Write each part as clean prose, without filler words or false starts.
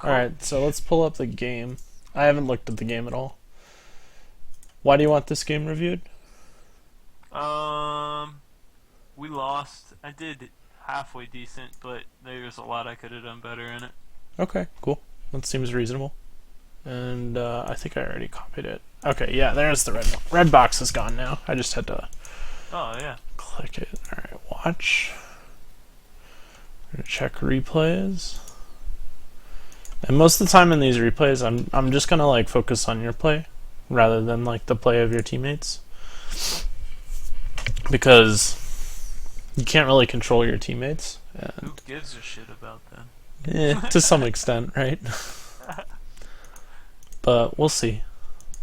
Alright, so let's pull up the game. I haven't looked at the game at all. Why do you want this game reviewed? Um, we lost. I did halfway decent, but there's a lot I could have done better in it. Okay, cool. That seems reasonable. And I think I already copied it. Okay, yeah, there's the red box is gone now. I just had to Oh yeah. click it. Alright, watch. I'm gonna check replays. And most of the time in these replays, I'm just gonna like focus on your play rather than like the play of your teammates, because you can't really control your teammates. Who gives a shit about them? To some extent, right? But we'll see.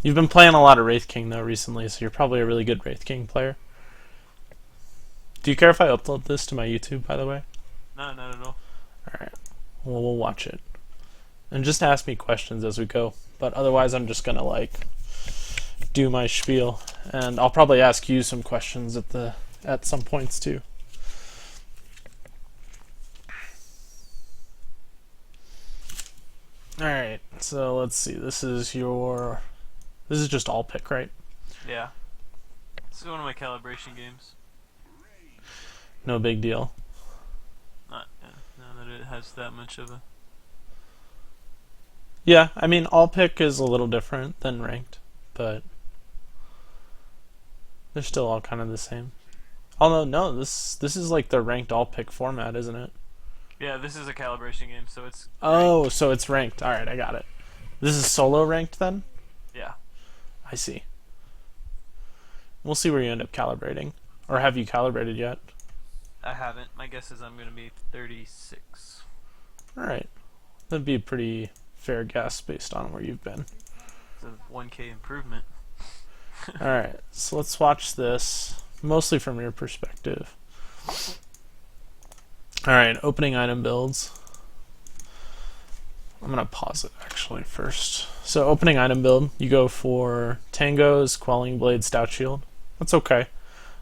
You've been playing a lot of Wraith King though recently, so you're probably a really good Wraith King player. Do you care if I upload this to my YouTube, by the way? No, not at all. Alright. Well, we'll watch it. And just ask me questions as we go. But otherwise, I'm just gonna, like, do my spiel. And I'll probably ask you some questions at some points, too. Alright, so let's see. This is just all pick, right? Yeah. This is one of my calibration games. No big deal. Not that it has that much of a. Yeah, I mean, all pick is a little different than ranked, but they're still all kind of the same. Although, no, this is like the ranked all pick format, isn't it? Yeah, this is a calibration game, so it's. Oh, ranked. so it's ranked. Alright, I got it. This is solo ranked then? Yeah. I see. We'll see where you end up calibrating. Or have you calibrated yet? I haven't. My guess is I'm gonna be 36. Alright. That'd be a pretty fair guess based on where you've been. It's a 1K improvement. Alright, so let's watch this, mostly from your perspective. Alright, opening item builds. I'm gonna pause it actually first. So opening item build, you go for Tangos, Quelling Blade, Stout Shield. That's okay.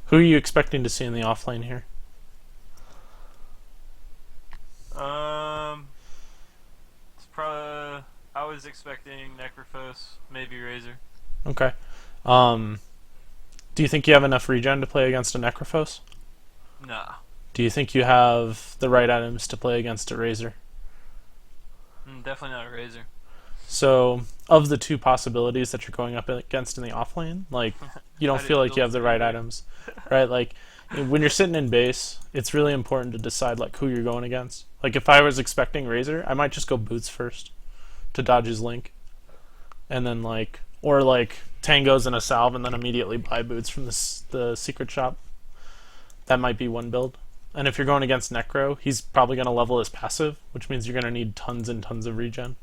Who are you expecting to see in the offlane here? It's probably. I was expecting Necrophos, maybe Razor. Okay. Do you think you have enough regen to play against a Necrophos? Nah. Do you think you have the right items to play against a Razor? Definitely not a Razor. So, of the two possibilities that you're going up against in the offlane, like, you don't feel like you have the right items, right? Like, when you're sitting in base, it's really important to decide, like, who you're going against. Like, if I was expecting Razor, I might just go Boots first to dodge his Link. And then, like, or, like, Tangos and a Salve and then immediately buy Boots from the secret shop. That might be one build. And if you're going against Necro, he's probably going to level his passive, which means you're going to need tons and tons of regen.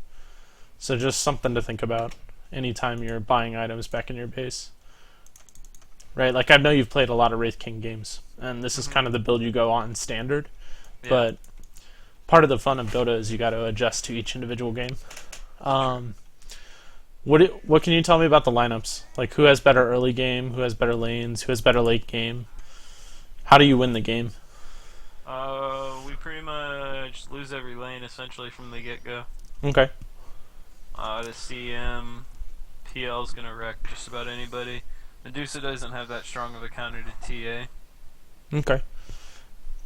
So just something to think about anytime you're buying items back in your base. Right, like I know you've played a lot of Wraith King games, and this is kind of the build you go on standard, Yeah. but part of the fun of Dota is you got to adjust to each individual game. What can you tell me about the lineups? Like who has better early game, who has better lanes, who has better late game? How do you win the game? We pretty much lose every lane essentially from the get-go. Okay. The CM, PL's gonna wreck just about anybody. Medusa doesn't have that strong of a counter to TA. Okay.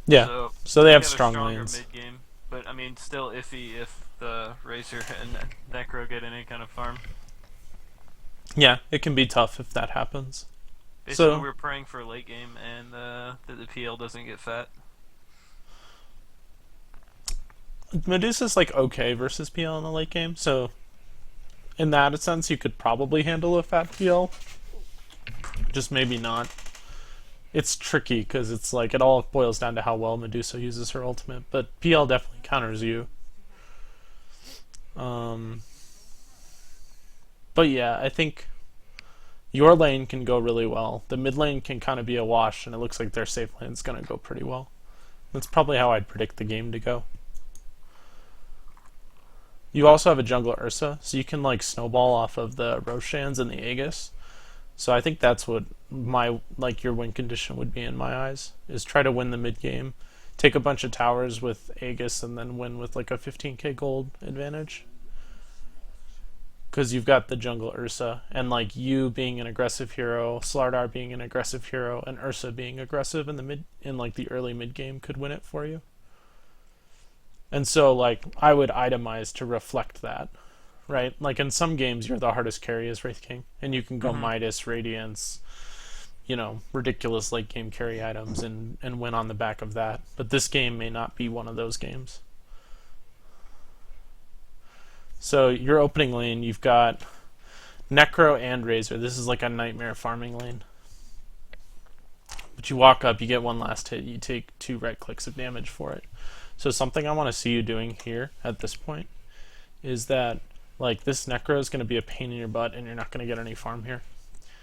Yeah. So they have strong lanes. Mid-game, but I mean, still iffy if the Razor and Necro get any kind of farm. Yeah, it can be tough if that happens. Basically, So we're praying for a late game and that the PL doesn't get fat. Medusa's like okay versus PL in the late game, so in that sense you could probably handle a fat PL. Just maybe not. It's tricky because it's like it all boils down to how well Medusa uses her ultimate, but PL definitely counters you. But yeah, I think your lane can go really well. The mid lane can kind of be a wash, and it looks like their safe lane's gonna go pretty well. That's probably how I'd predict the game to go. You also have a jungler Ursa, so you can like snowball off of the Roshans and the Aegis. So I think that's what your win condition would be in my eyes, is try to win the mid game, take a bunch of towers with Aegis, and then win with like a 15k gold advantage. because you've got the jungle Ursa, and like you being an aggressive hero, Slardar being an aggressive hero, and Ursa being aggressive in the like the early mid game could win it for you. And so like I would itemize to reflect that, right? Like in some games you're the hardest carry as Wraith King, and you can go Midas, Radiance, ridiculous late game carry items and win on the back of that. But this game may not be one of those games. So your opening lane, you've got Necro and Razor. This is like a nightmare farming lane. But you walk up, you get one last hit, you take 2 right clicks of damage for it. So something I want to see you doing here at this point is that like this Necro is going to be a pain in your butt and you're not going to get any farm here.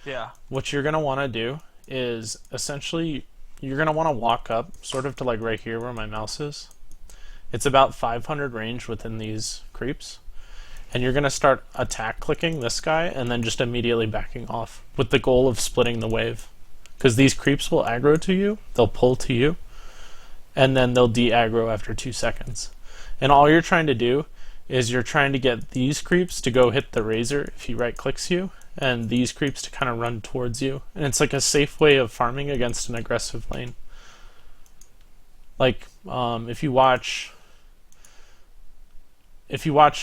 Yeah. What you're going to want to do is essentially you're going to want to walk up sort of to like right here where my mouse is. It's about 500 range within these creeps. And you're going to start attack clicking this guy and then just immediately backing off with the goal of splitting the wave. Because these creeps will aggro to you, they'll pull to you, and then they'll de-aggro after 2 seconds. And all you're trying to do is you're trying to get these creeps to go hit the Razor if he right clicks you, and these creeps to kind of run towards you. And it's like a safe way of farming against an aggressive lane. Like, if you watch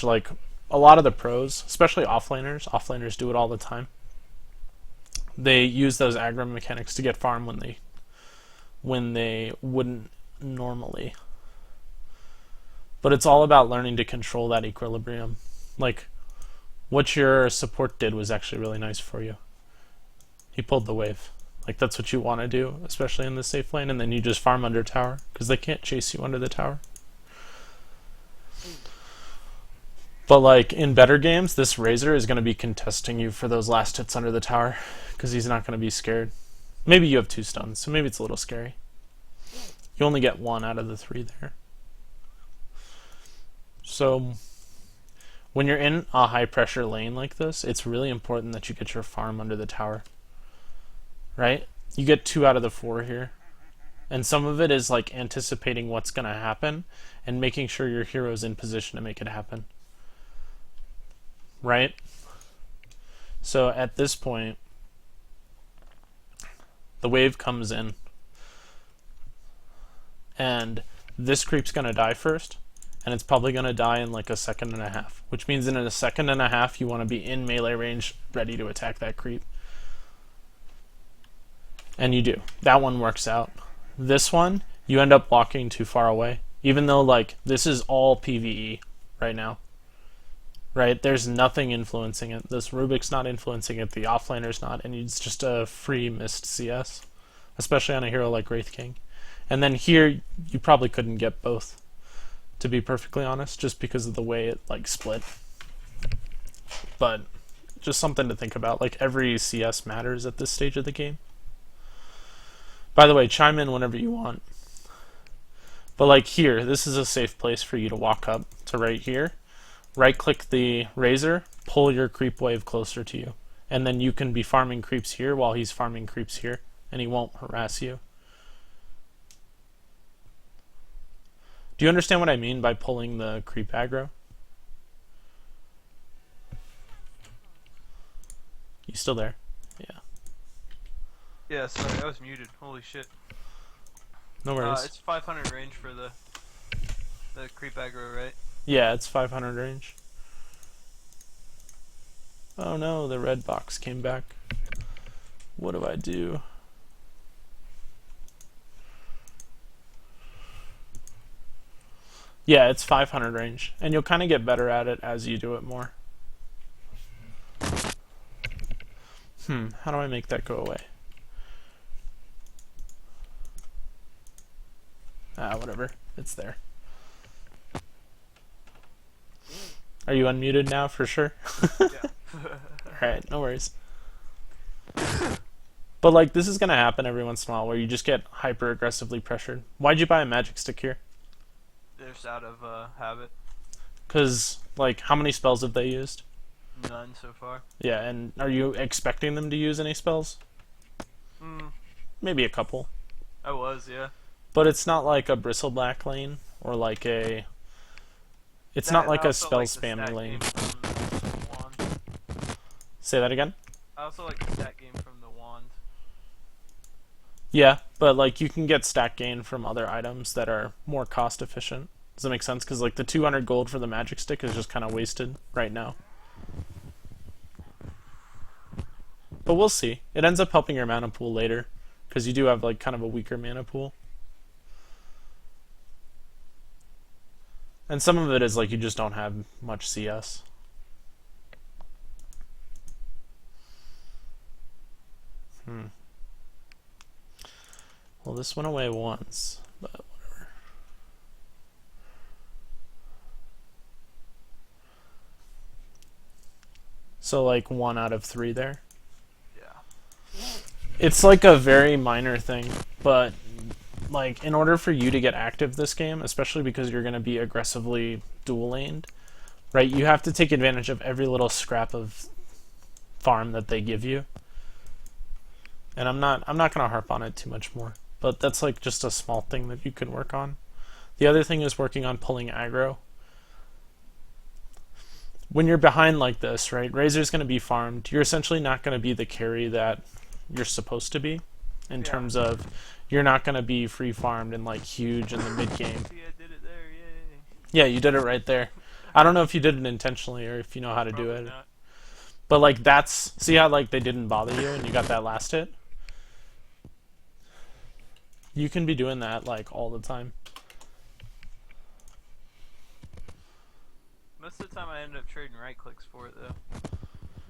like a lot of the pros, especially offlaners do it all the time. They use those aggro mechanics to get farm when they wouldn't normally. But it's all about learning to control that equilibrium. Like, what your support did was actually really nice for you. He pulled the wave. Like, that's what you want to do, especially in the safe lane, and then you just farm under tower, because they can't chase you under the tower. But like in better games, this Razor is going to be contesting you for those last hits under the tower because he's not going to be scared. Maybe you have 2 stuns, so maybe it's a little scary. You only get 1 out of the 3 there. So when you're in a high pressure lane like this, it's really important that you get your farm under the tower. Right? You get 2 out of the 4 here. And some of it is like anticipating what's going to happen and making sure your hero's in position to make it happen. Right? So at this point, the wave comes in, and this creep's going to die first, and it's probably going to die in like a second and a half, which means in a second and a half you want to be in melee range ready to attack that creep. And you do. That one works out. This one, you end up walking too far away, even though like this is all PvE right now. Right? There's nothing influencing it. This Rubik's not influencing it, the offlaner's not, and it's just a free missed CS. Especially on a hero like Wraith King. And then here, you probably couldn't get both, to be perfectly honest, just because of the way it like split. But just something to think about. Like every CS matters at this stage of the game. By the way, chime in whenever you want. But like here, this is a safe place for you to walk up to right here. Right click the Razor, pull your creep wave closer to you. And then you can be farming creeps here while he's farming creeps here, and he won't harass you. Do you understand what I mean by pulling the creep aggro? You still there? Yeah. Yeah, sorry, I was muted. Holy shit. No worries. It's 500 range for the creep aggro, right? Yeah, it's 500 range. Oh no, the red box came back. What do I do? Yeah, it's 500 range, and you'll kind of get better at it as you do it more. How do I make that go away? Whatever. It's there. Are you unmuted now for sure? Yeah. Alright, no worries. But like, this is gonna happen every once in a while where you just get hyper aggressively pressured. Why'd you buy a magic stick here? Just out of habit. Cause like, how many spells have they used? None so far. Yeah, and are you expecting them to use any spells? Maybe a couple. I was, yeah. But it's not like a bristleback lane or like a. It's not like a spell spammy lane. Say that again? I also like the stat game from the wand. Yeah, but like you can get stat gain from other items that are more cost efficient. Does that make sense? Because like the 200 gold for the magic stick is just kind of wasted right now. But we'll see. It ends up helping your mana pool later, because you do have like kind of a weaker mana pool. And some of it is like you just don't have much CS. Well, this went away once, but whatever. So like 1 out of 3 there. Yeah. It's like a very minor thing, but like in order for you to get active this game, especially because you're going to be aggressively dual laned, right? You have to take advantage of every little scrap of farm that they give you. And I'm not going to harp on it too much more, but that's like just a small thing that you can work on. The other thing is working on pulling aggro. When you're behind like this, right? Razor's going to be farmed. You're essentially not going to be the carry that you're supposed to be, in terms of you're not going to be free farmed and like huge in the mid game. See, I did it there, yay. Yeah, you did it right there. I don't know if you did it intentionally or if you know how to do it. Not. But like that's, see how like they didn't bother you and you got that last hit? You can be doing that like all the time. Most of the time I end up trading right clicks for it though.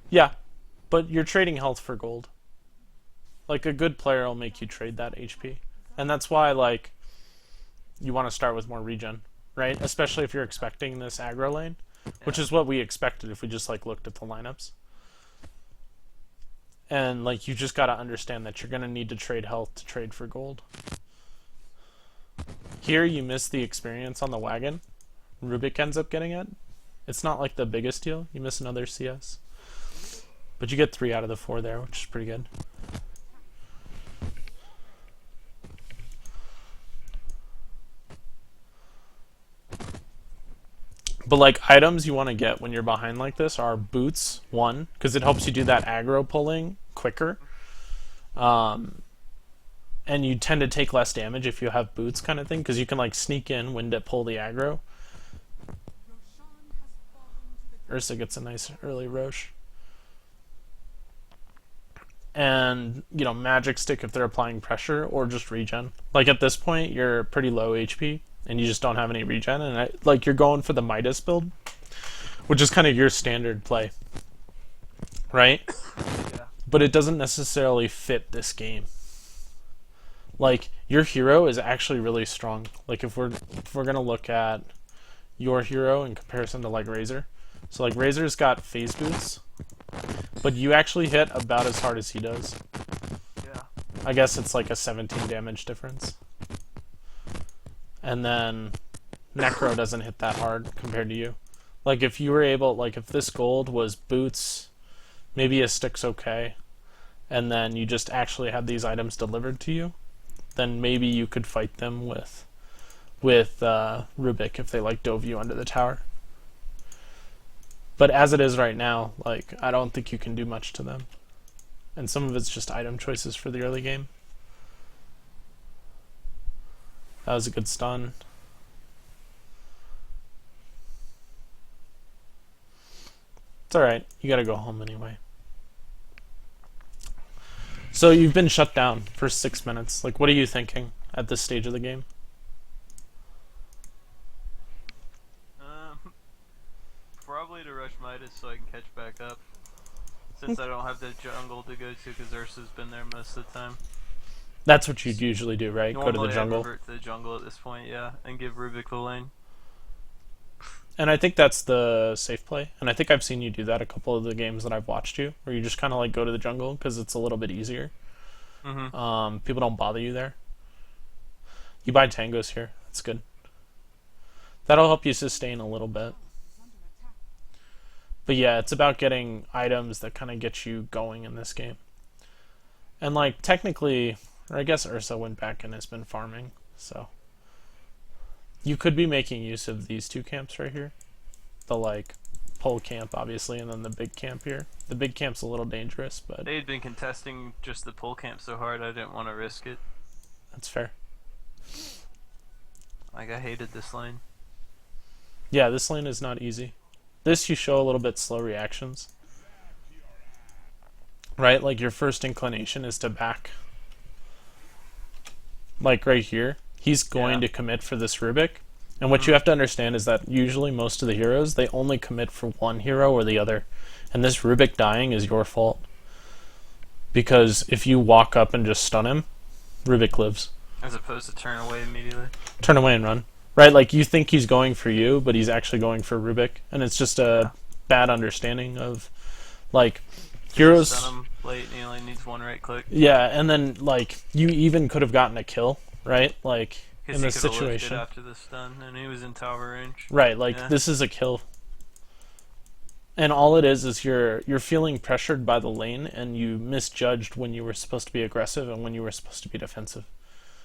Yeah, but you're trading health for gold. Like a good player will make you trade that HP. And that's why like you want to start with more regen, right? Especially if you're expecting this aggro lane, which is what we expected if we just like looked at the lineups. And like you just got to understand that you're going to need to trade health to trade for gold. Here you miss the experience on the wagon. Rubik ends up getting it. It's not like the biggest deal. You miss another CS. But you get 3 out of the 4 there, which is pretty good. But like items you want to get when you're behind like this are boots, 1, because it helps you do that aggro pulling quicker. And you tend to take less damage if you have boots kind of thing, because you can like sneak in when to pull the aggro. Ursa gets a nice early Roche. And, you know, magic stick if they're applying pressure, or just regen. Like at this point, you're pretty low HP, and you just don't have any regen, and like you're going for the Midas build, which is kind of your standard play, right? Yeah. But it doesn't necessarily fit this game. Like your hero is actually really strong. Like if we're gonna look at your hero in comparison to like Razor, so like Razor's got phase boots, but you actually hit about as hard as he does. Yeah. I guess it's like a 17 damage difference. And then Necro doesn't hit that hard compared to you. Like if you were able, like if this gold was boots, maybe a stick's okay, and then you just actually had these items delivered to you, then maybe you could fight them with Rubik if they like dove you under the tower. But as it is right now, like I don't think you can do much to them. And some of it's just item choices for the early game. That was a good stun. It's alright, you gotta go home anyway. So you've been shut down for 6 minutes. Like, what are you thinking at this stage of the game? Probably to rush Midas so I can catch back up. Since I don't have the jungle to go to because Ursa's been there most of the time. That's what you'd usually do, right? Normally Go to the jungle. I revert to the jungle at this point, yeah, and give Rubik the lane. And I think that's the safe play. And I think I've seen you do that a couple of the games that I've watched you, where you just kind of like go to the jungle because it's a little bit easier. Mm-hmm. People don't bother you there. You buy tangos here. That's good. That'll help you sustain a little bit. But yeah, it's about getting items that kind of get you going in this game. And like technically, or I guess Ursa went back and has been farming, so you could be making use of these 2 camps right here. The like pole camp, obviously, and then the big camp here. The big camp's a little dangerous, but They had been contesting just the pole camp so hard I didn't want to risk it. that's fair. Like, I hated this lane. Yeah, this lane is not easy. This you show a little bit slow reactions. Right? Like your first inclination is to back. Like right here, he's going to commit for this Rubik. And what you have to understand is that usually most of the heroes, they only commit for one hero or the other. And this Rubik dying is your fault. Because if you walk up and just stun him, Rubik lives. As opposed to turn away immediately. Turn away and run. Right? Like you think he's going for you, but he's actually going for Rubik. And it's just a bad understanding of, like, heroes. Stun him late and he only needs one right click. Yeah, and then, like, you even could have gotten a kill, right? Like, in this situation. After the stun, and he was in tower range. Right, like, this is a kill. And all it is you're feeling pressured by the lane, and you misjudged when you were supposed to be aggressive and when you were supposed to be defensive.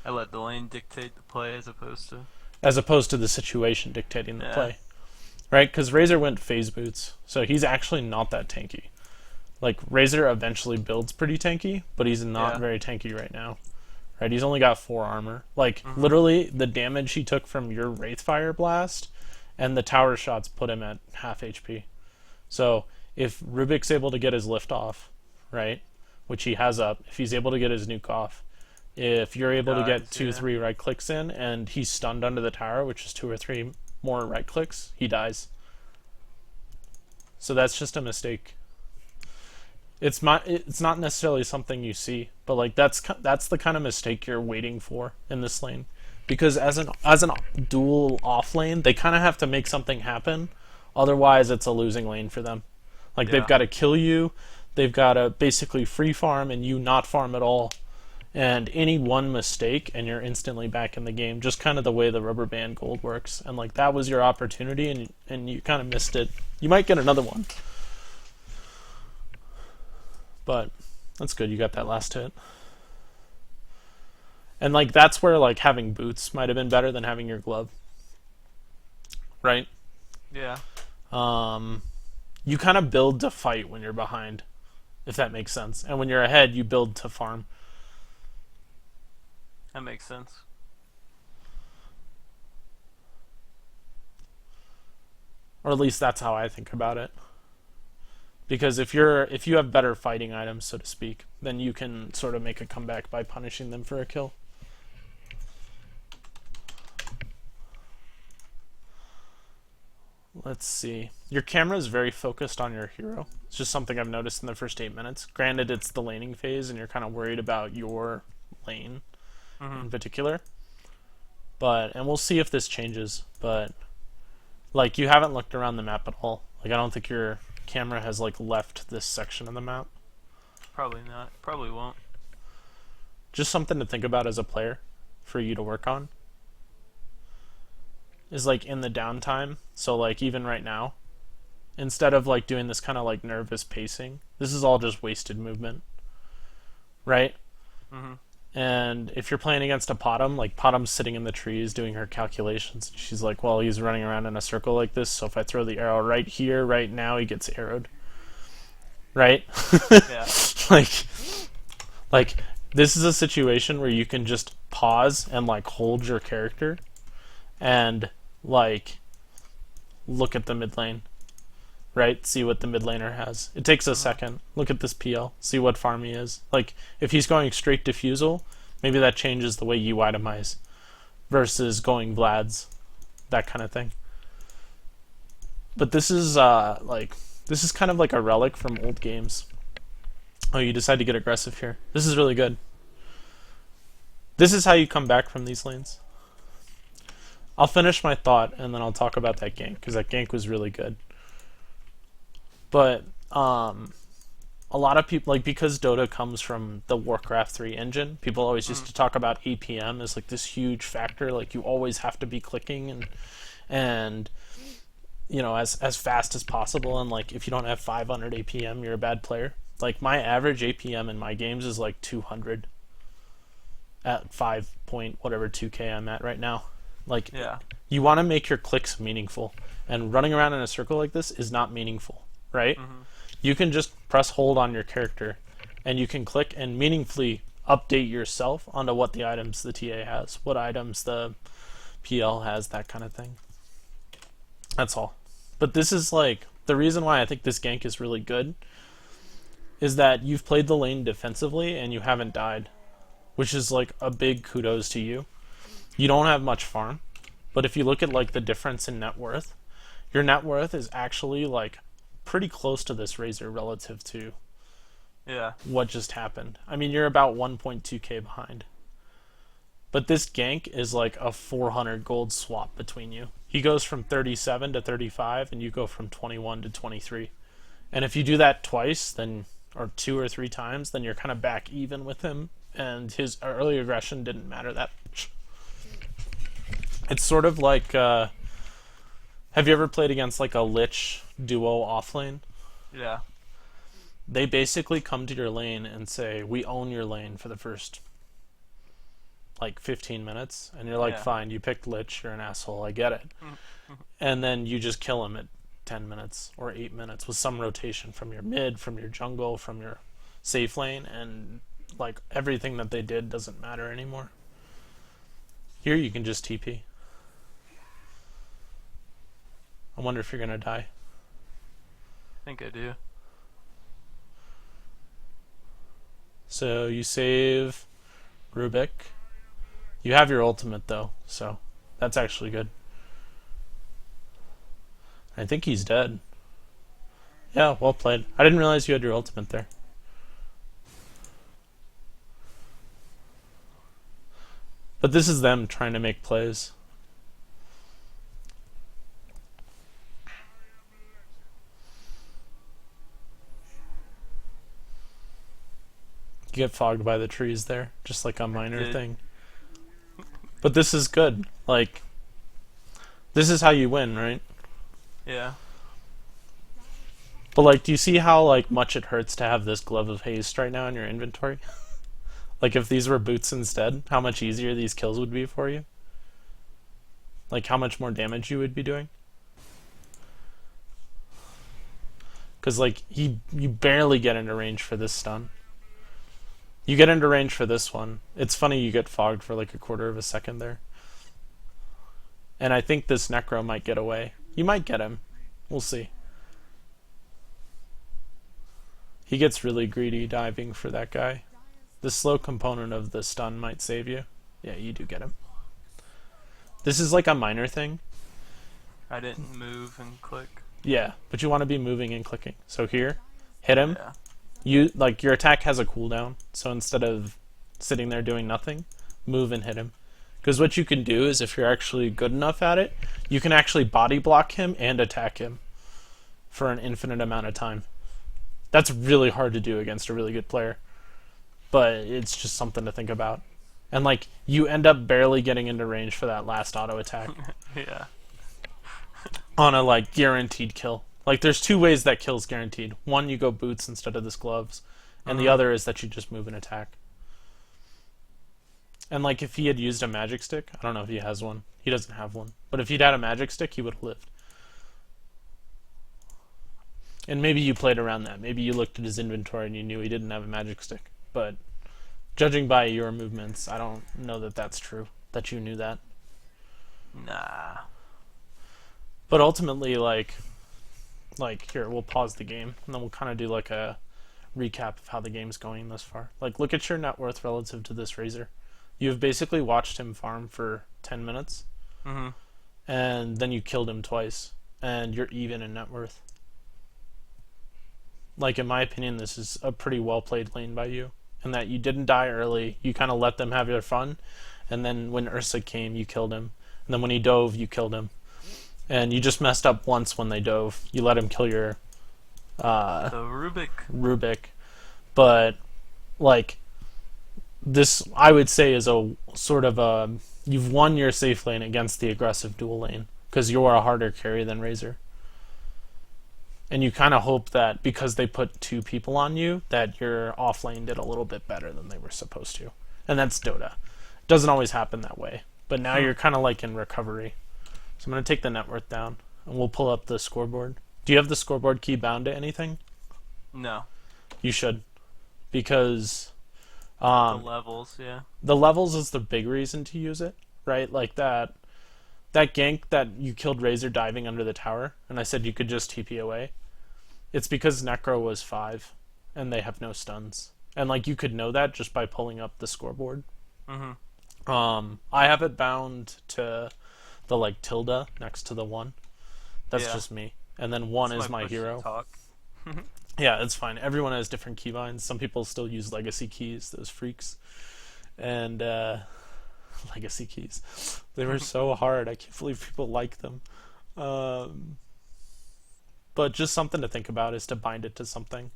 I let the lane dictate the play as opposed to the situation dictating the play. Right? Because Razor went phase boots, so he's actually not that tanky. Like, Razor eventually builds pretty tanky, but he's not very tanky right now. Right? He's only got 4 armor. Like, literally, the damage he took from your Wraithfire Blast and the tower shots put him at half HP. So, if Rubik's able to get his lift off, right, which he has up, if he's able to get his nuke off, if you're able to get 2-3 right clicks in, and he's stunned under the tower, which is 2 or 3 more right clicks, he dies. So that's just a mistake. It's not necessarily something you see, but like that's the kind of mistake you're waiting for in this lane, because as an dual off lane, they kind of have to make something happen, otherwise it's a losing lane for them. Like they've got to kill you, they've got to basically free farm and you not farm at all, and any one mistake and you're instantly back in the game. Just kind of the way the rubber band gold works, and like that was your opportunity and you kind of missed it. You might get another one. But that's good, you got that last hit. And like that's where like having boots might have been better than having your glove. Right? Yeah. You kind of build to fight when you're behind, if that makes sense. And when you're ahead, you build to farm. That makes sense. Or at least that's how I think about it. Because if you have better fighting items, so to speak, then you can sort of make a comeback by punishing them for a kill. Let's see. Your camera is very focused on your hero. It's just something I've noticed in the first 8 minutes. Granted, it's the laning phase, and you're kind of worried about your lane in particular. And we'll see if this changes. But like, you haven't looked around the map at all. Like, I don't think your camera has like left this section of the map. Probably not. Probably won't. Just something to think about as a player for you to work on is like in the downtime. So like even right now, instead of like doing this kind of like nervous pacing, this is all just wasted movement, right? And if you're playing against a Potom, like Potom's sitting in the trees doing her calculations, she's like, well, he's running around in a circle like this, so if I throw the arrow right here, right now, he gets arrowed. Right? Yeah. Like this is a situation where you can just pause and like hold your character and like look at the mid lane. Right? See what the mid laner has. It takes a second. Look at this PL. See what farm he is. Like, if he's going straight diffusal, maybe that changes the way you itemize versus going Vlad's. That kind of thing. But this is this is kind of like a relic from old games. Oh, you decide to get aggressive here. This is really good. This is how you come back from these lanes. I'll finish my thought and then I'll talk about that gank, because that gank was really good. But a lot of people, like, because Dota comes from the Warcraft 3 engine, people always used to talk about APM as like this huge factor. Like, you always have to be clicking and you know, as fast as possible. And like, if you don't have 500 APM, you're a bad player. Like, my average APM in my games is like 200 at 5 point whatever 2K I'm at right now. Like, you want to make your clicks meaningful. And running around in a circle like this is not meaningful, right? Mm-hmm. You can just press hold on your character, and you can click and meaningfully update yourself onto what the items the TA has, what items the PL has, that kind of thing. That's all. But this is like, the reason why I think this gank is really good is that you've played the lane defensively and you haven't died, which is like a big kudos to you. You don't have much farm, but if you look at like the difference in net worth, your net worth is actually like pretty close to this Razor relative to what just happened. I mean, you're about 1.2k behind. But this gank is like a 400 gold swap between you. He goes from 37 to 35, and you go from 21 to 23. And if you do that twice, then, or 2 or 3 times, then you're kind of back even with him, and his early aggression didn't matter that much. It's sort of like, have you ever played against like a Lich duo offlane? Yeah. They basically come to your lane and say, we own your lane for the first like 15 minutes, and you're like, fine, you picked Lich, you're an asshole, I get it. And then you just kill him at 10 minutes or 8 minutes with some rotation from your mid, from your jungle, from your safe lane, and like everything that they did doesn't matter anymore. Here you can just TP. I wonder if you're gonna die. I think I do. So you save Rubik. You have your ultimate though, so that's actually good. I think he's dead. Yeah, well played. I didn't realize you had your ultimate there. But this is them trying to make plays. You get fogged by the trees there, just like a minor thing. But this is good. Like, this is how you win, right? Yeah. But like, do you see how like much it hurts to have this Glove of Haste right now in your inventory? Like, if these were boots instead, how much easier these kills would be for you? Like, how much more damage you would be doing? Because like, you barely get into range for this stun. You get into range for this one. It's funny you get fogged for like a quarter of a second there. And I think this Necro might get away. You might get him. We'll see. He gets really greedy diving for that guy. The slow component of the stun might save you. Yeah, you do get him. This is like a minor thing. I didn't move and click. Yeah, but you want to be moving and clicking. So here, hit him. Yeah. You like, your attack has a cooldown, so instead of sitting there doing nothing, move and hit him. Because what you can do is, if you're actually good enough at it, you can actually body block him and attack him for an infinite amount of time. That's really hard to do against a really good player, but it's just something to think about. And like, you end up barely getting into range for that last auto attack. Yeah. On a like guaranteed kill. Like, there's 2 ways that kill's guaranteed. One, you go boots instead of this gloves, and the other is that you just move and attack. And like, if he had used a magic stick, I don't know if he has one. He doesn't have one. But if he'd had a magic stick, he would have lived. And maybe you played around that. Maybe you looked at his inventory and you knew he didn't have a magic stick. But judging by your movements, I don't know that that's true, that you knew that. Nah. But ultimately, like here, we'll pause the game, and then we'll kind of do like a recap of how the game's going thus far. Like, look at your net worth relative to this Razor. You've basically watched him farm for 10 minutes, and then you killed him twice, and you're even in net worth. Like, in my opinion, this is a pretty well-played lane by you, and that you didn't die early. You kind of let them have their fun, and then when Ursa came, you killed him. And then when he dove, you killed him. And you just messed up once when they dove. You let him kill your the Rubik. But like, this, I would say, is a sort of a, you've won your safe lane against the aggressive dual lane, because you are a harder carry than Razor. And you kind of hope that because they put 2 people on you, that your off lane did a little bit better than they were supposed to. And that's Dota. It doesn't always happen that way. But now you're kind of like in recovery. So I'm going to take the net worth down. and we'll pull up the scoreboard. Do you have the scoreboard key bound to anything? No. You should, because The levels, yeah. the levels is the big reason to use it, right? Like that gank that you killed Razor diving under the tower, and I said you could just TP away. It's because Necro was 5, and they have no stuns, and like you could know that just by pulling up the scoreboard. I have it bound to the like tilde next to the 1. That's just me, and then 1 is my hero. Talk. Yeah, it's fine. Everyone has different keybinds. Some people still use legacy keys, those freaks. And legacy keys. They were so hard. I can't believe people like them. But just something to think about is to bind it to something.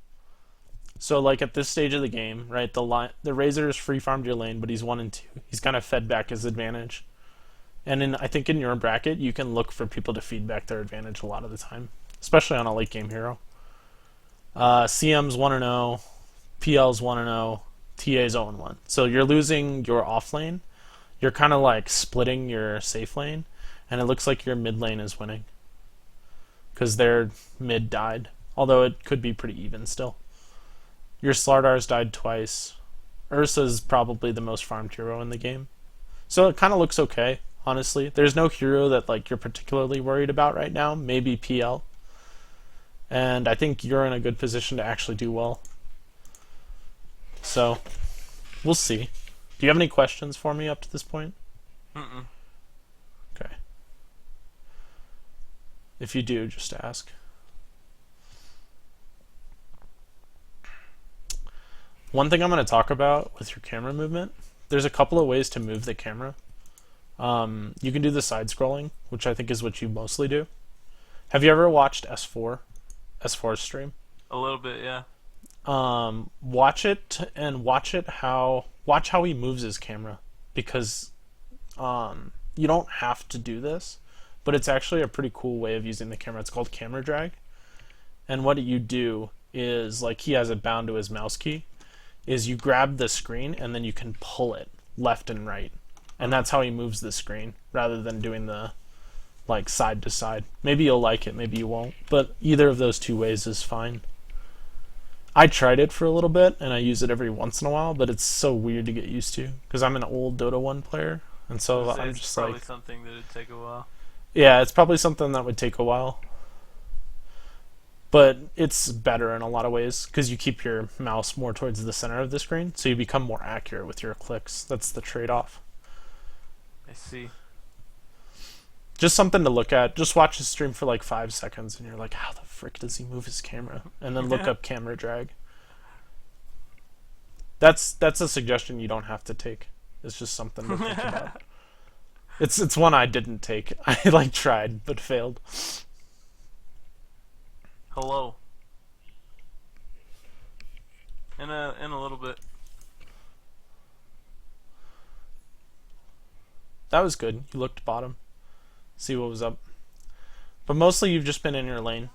So like at this stage of the game, right, the Razor is free farmed your lane, but he's 1 and 2. He's kind of fed back his advantage. And I think in your bracket, you can look for people to feed back their advantage a lot of the time, especially on a late game hero. CM's 1-0, PL's 1-0, TA's 0-1. So you're losing your off lane. You're kind of like splitting your safe lane, and it looks like your mid lane is winning because their mid died, although it could be pretty even still. Your Slardar's died twice. Ursa's probably the most farmed hero in the game. So it kind of looks okay, honestly. There's no hero that like you're particularly worried about right now, maybe PL. And I think you're in a good position to actually do well. So, we'll see. Do you have any questions for me up to this point? Mm-mm. Okay. If you do, just ask. One thing I'm going to talk about with your camera movement, there's a couple of ways to move the camera. You can do the side scrolling, which I think is what you mostly do. Have you ever watched S4's stream? A little bit, yeah. Watch it and watch how he moves his camera, because you don't have to do this, but it's actually a pretty cool way of using the camera. It's called camera drag, and what you do is, like, he has it bound to his mouse key, is you grab the screen and then you can pull it left and right, and that's how he moves the screen rather than doing the like side to side. Maybe you'll like it, maybe you won't, but either of those two ways is fine. I tried it for a little bit and I use it every once in a while, but it's so weird to get used to because I'm an old Dota 1 player, and so I'm just like, it's probably something that would take a while. Yeah, it's probably something that would take a while, but it's better in a lot of ways because you keep your mouse more towards the center of the screen, so you become more accurate with your clicks. That's the trade-off. I see. Just something to look at. Just watch his stream for like 5 seconds and you're like, how the frick does he move his camera? And then look up camera drag. That's a suggestion you don't have to take. It's just something to think about. It's one I didn't take. I like tried but failed. Hello. In a little bit. That was good. You looked bottom. See what was up. But mostly you've just been in your lane.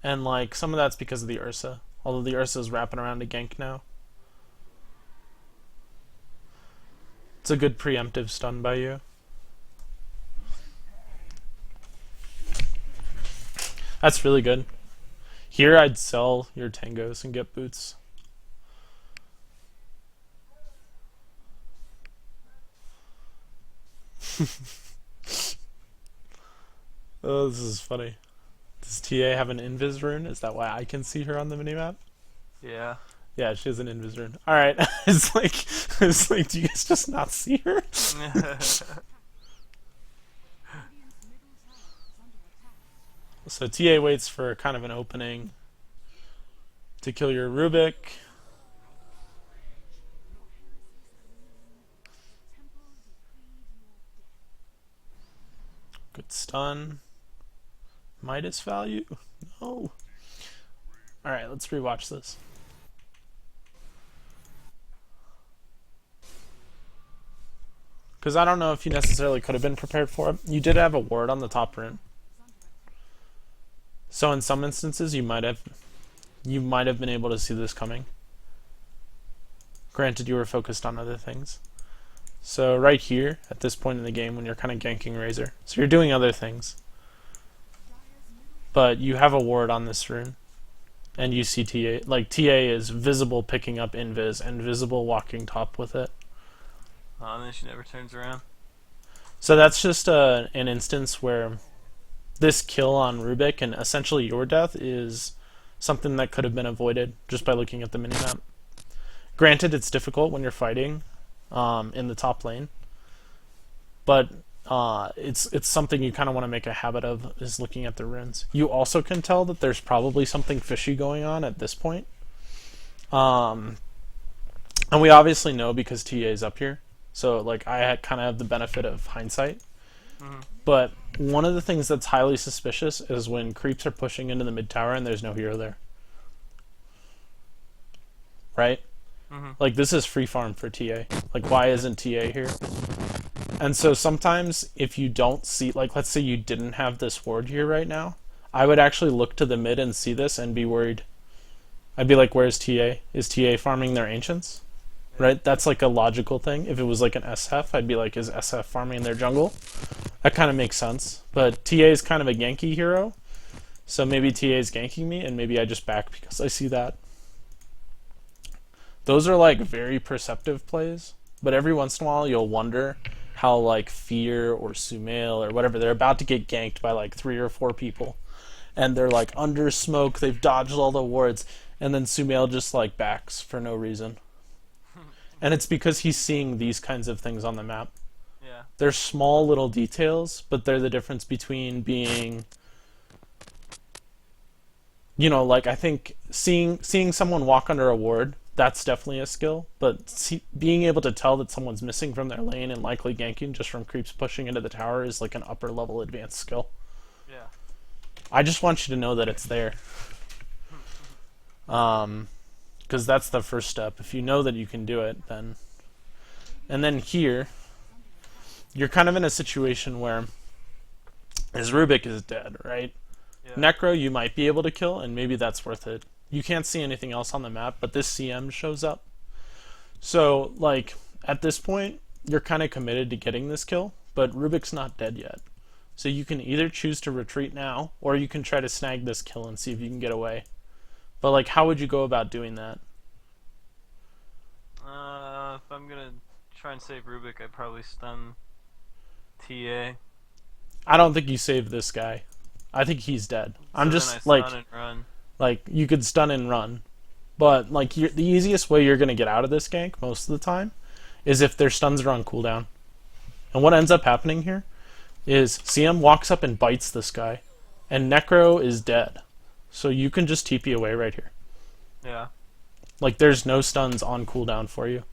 And like some of that's because of the Ursa. Although the Ursa is wrapping around to gank now. It's a good preemptive stun by you. That's really good. Here I'd sell your tangos and get boots. Oh, this is funny. Does TA have an invis rune? Is that why I can see her on the minimap? Yeah. Yeah, she has an invis rune. Alright. It's like, do you guys just not see her? So TA waits for kind of an opening to kill your Rubik. Good stun. Midas value? No. Alright, let's rewatch this. Because I don't know if you necessarily could have been prepared for it. You did have a ward on the top rune. So in some instances you might have been able to see this coming. Granted, you were focused on other things. So right here, at this point in the game when you're kind of ganking Razor. So you're doing other things. But you have a ward on this rune. And you see TA. Like, TA is visible picking up invis and visible walking top with it. And then she never turns around. So that's just an instance where this kill on Rubik and essentially your death is something that could have been avoided just by looking at the minimap. Granted, it's difficult when you're fighting in the top lane, but it's something you kind of want to make a habit of, is looking at the runes. You also can tell that there's probably something fishy going on at this point. And we obviously know because TA is up here. So like I kind of have the benefit of hindsight. Mm-hmm. But one of the things that's highly suspicious is when creeps are pushing into the mid tower and there's no hero there. Right? Mm-hmm. Like, this is free farm for TA. Like, why isn't TA here? And so sometimes if you don't see, like, let's say you didn't have this ward here right now, I would actually look to the mid and see this and be worried. I'd be like, where's TA? Is TA farming their ancients? Right? That's like a logical thing. If it was like an SF, I'd be like, is SF farming their jungle? That kind of makes sense. But TA is kind of a ganky hero, so maybe TA is ganking me, and maybe I just back because I see that. Those are like very perceptive plays, but every once in a while you'll wonder how like Fear or Sumail or whatever, they're about to get ganked by like 3 or 4 people, and they're like under smoke, they've dodged all the wards, and then Sumail just like backs for no reason. And it's because he's seeing these kinds of things on the map. Yeah. They're small little details, but they're the difference between being, you know, like, I think seeing someone walk under a ward, that's definitely a skill, but being able to tell that someone's missing from their lane and likely ganking just from creeps pushing into the tower is like an upper level advanced skill. Yeah. I just want you to know that it's there. Because that's the first step. If you know that you can do it, then... And then here, you're kind of in a situation where his Rubik is dead, right? Yeah. Necro you might be able to kill, and maybe that's worth it. You can't see anything else on the map, but this CM shows up. So, like, at this point, you're kind of committed to getting this kill, but Rubik's not dead yet. So you can either choose to retreat now, or you can try to snag this kill and see if you can get away. But, like, how would you go about doing that? If I'm gonna try and save Rubik, I'd probably stun TA. I don't think you save this guy. I think he's dead. I'm So just, then I like... stun and run. Like, you could stun and run. But, like, the easiest way you're going to get out of this gank most of the time is if their stuns are on cooldown. And what ends up happening here is CM walks up and bites this guy, and Necro is dead. So you can just TP away right here. Yeah. Like, there's no stuns on cooldown for you.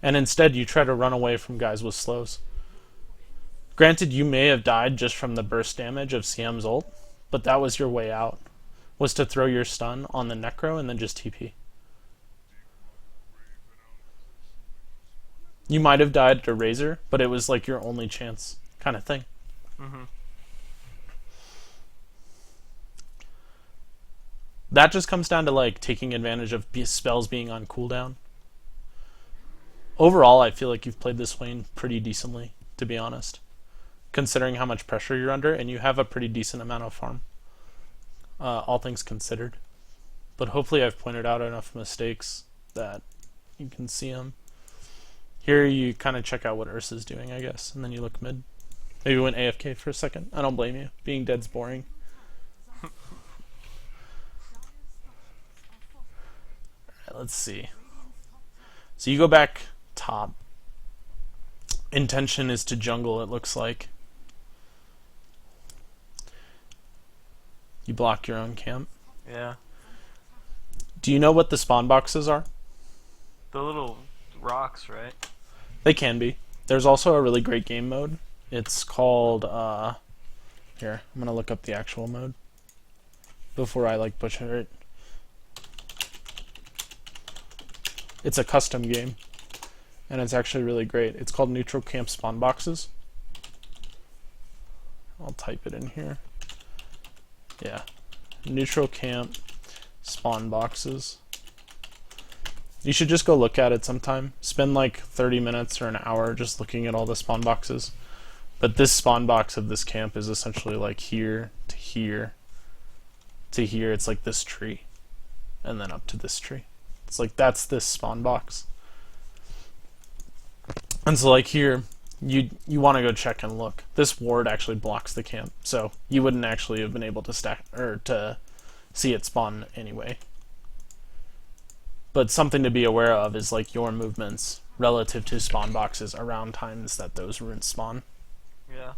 And instead, you try to run away from guys with slows. Granted, you may have died just from the burst damage of CM's ult, but that was your way out. Was to throw your stun on the Necro and then just TP. You might have died to Razor, but it was like your only chance kind of thing. Mm-hmm. That just comes down to like taking advantage of spells being on cooldown. Overall, I feel like you've played this lane pretty decently, to be honest. Considering how much pressure you're under, and you have a pretty decent amount of farm. All things considered. But hopefully I've pointed out enough mistakes that you can see them. Here you kind of check out what Ursa's doing, I guess, and then you look mid. Maybe went AFK for a second. I don't blame you. Being dead's boring. Alright, let's see. So you go back top. Intention is to jungle, it looks like. You block your own camp. Yeah. Do you know what the spawn boxes are? The little rocks, right? They can be. There's also a really great game mode. It's called, here, I'm gonna look up the actual mode before I, like, butcher it. It's a custom game, and it's actually really great. It's called Neutral Camp Spawn Boxes. I'll type it in here. Yeah. Neutral Camp Spawn Boxes. You should just go look at it sometime. Spend like 30 minutes or an hour just looking at all the spawn boxes. But this spawn box of this camp is essentially like here to here to here. It's like this tree. And then up to this tree. It's like that's this spawn box. And so like here, you want to go check and look. This ward actually blocks the camp, so you wouldn't actually have been able to stack or to see it spawn anyway. But something to be aware of is like your movements relative to spawn boxes around times that those runes spawn. Yeah.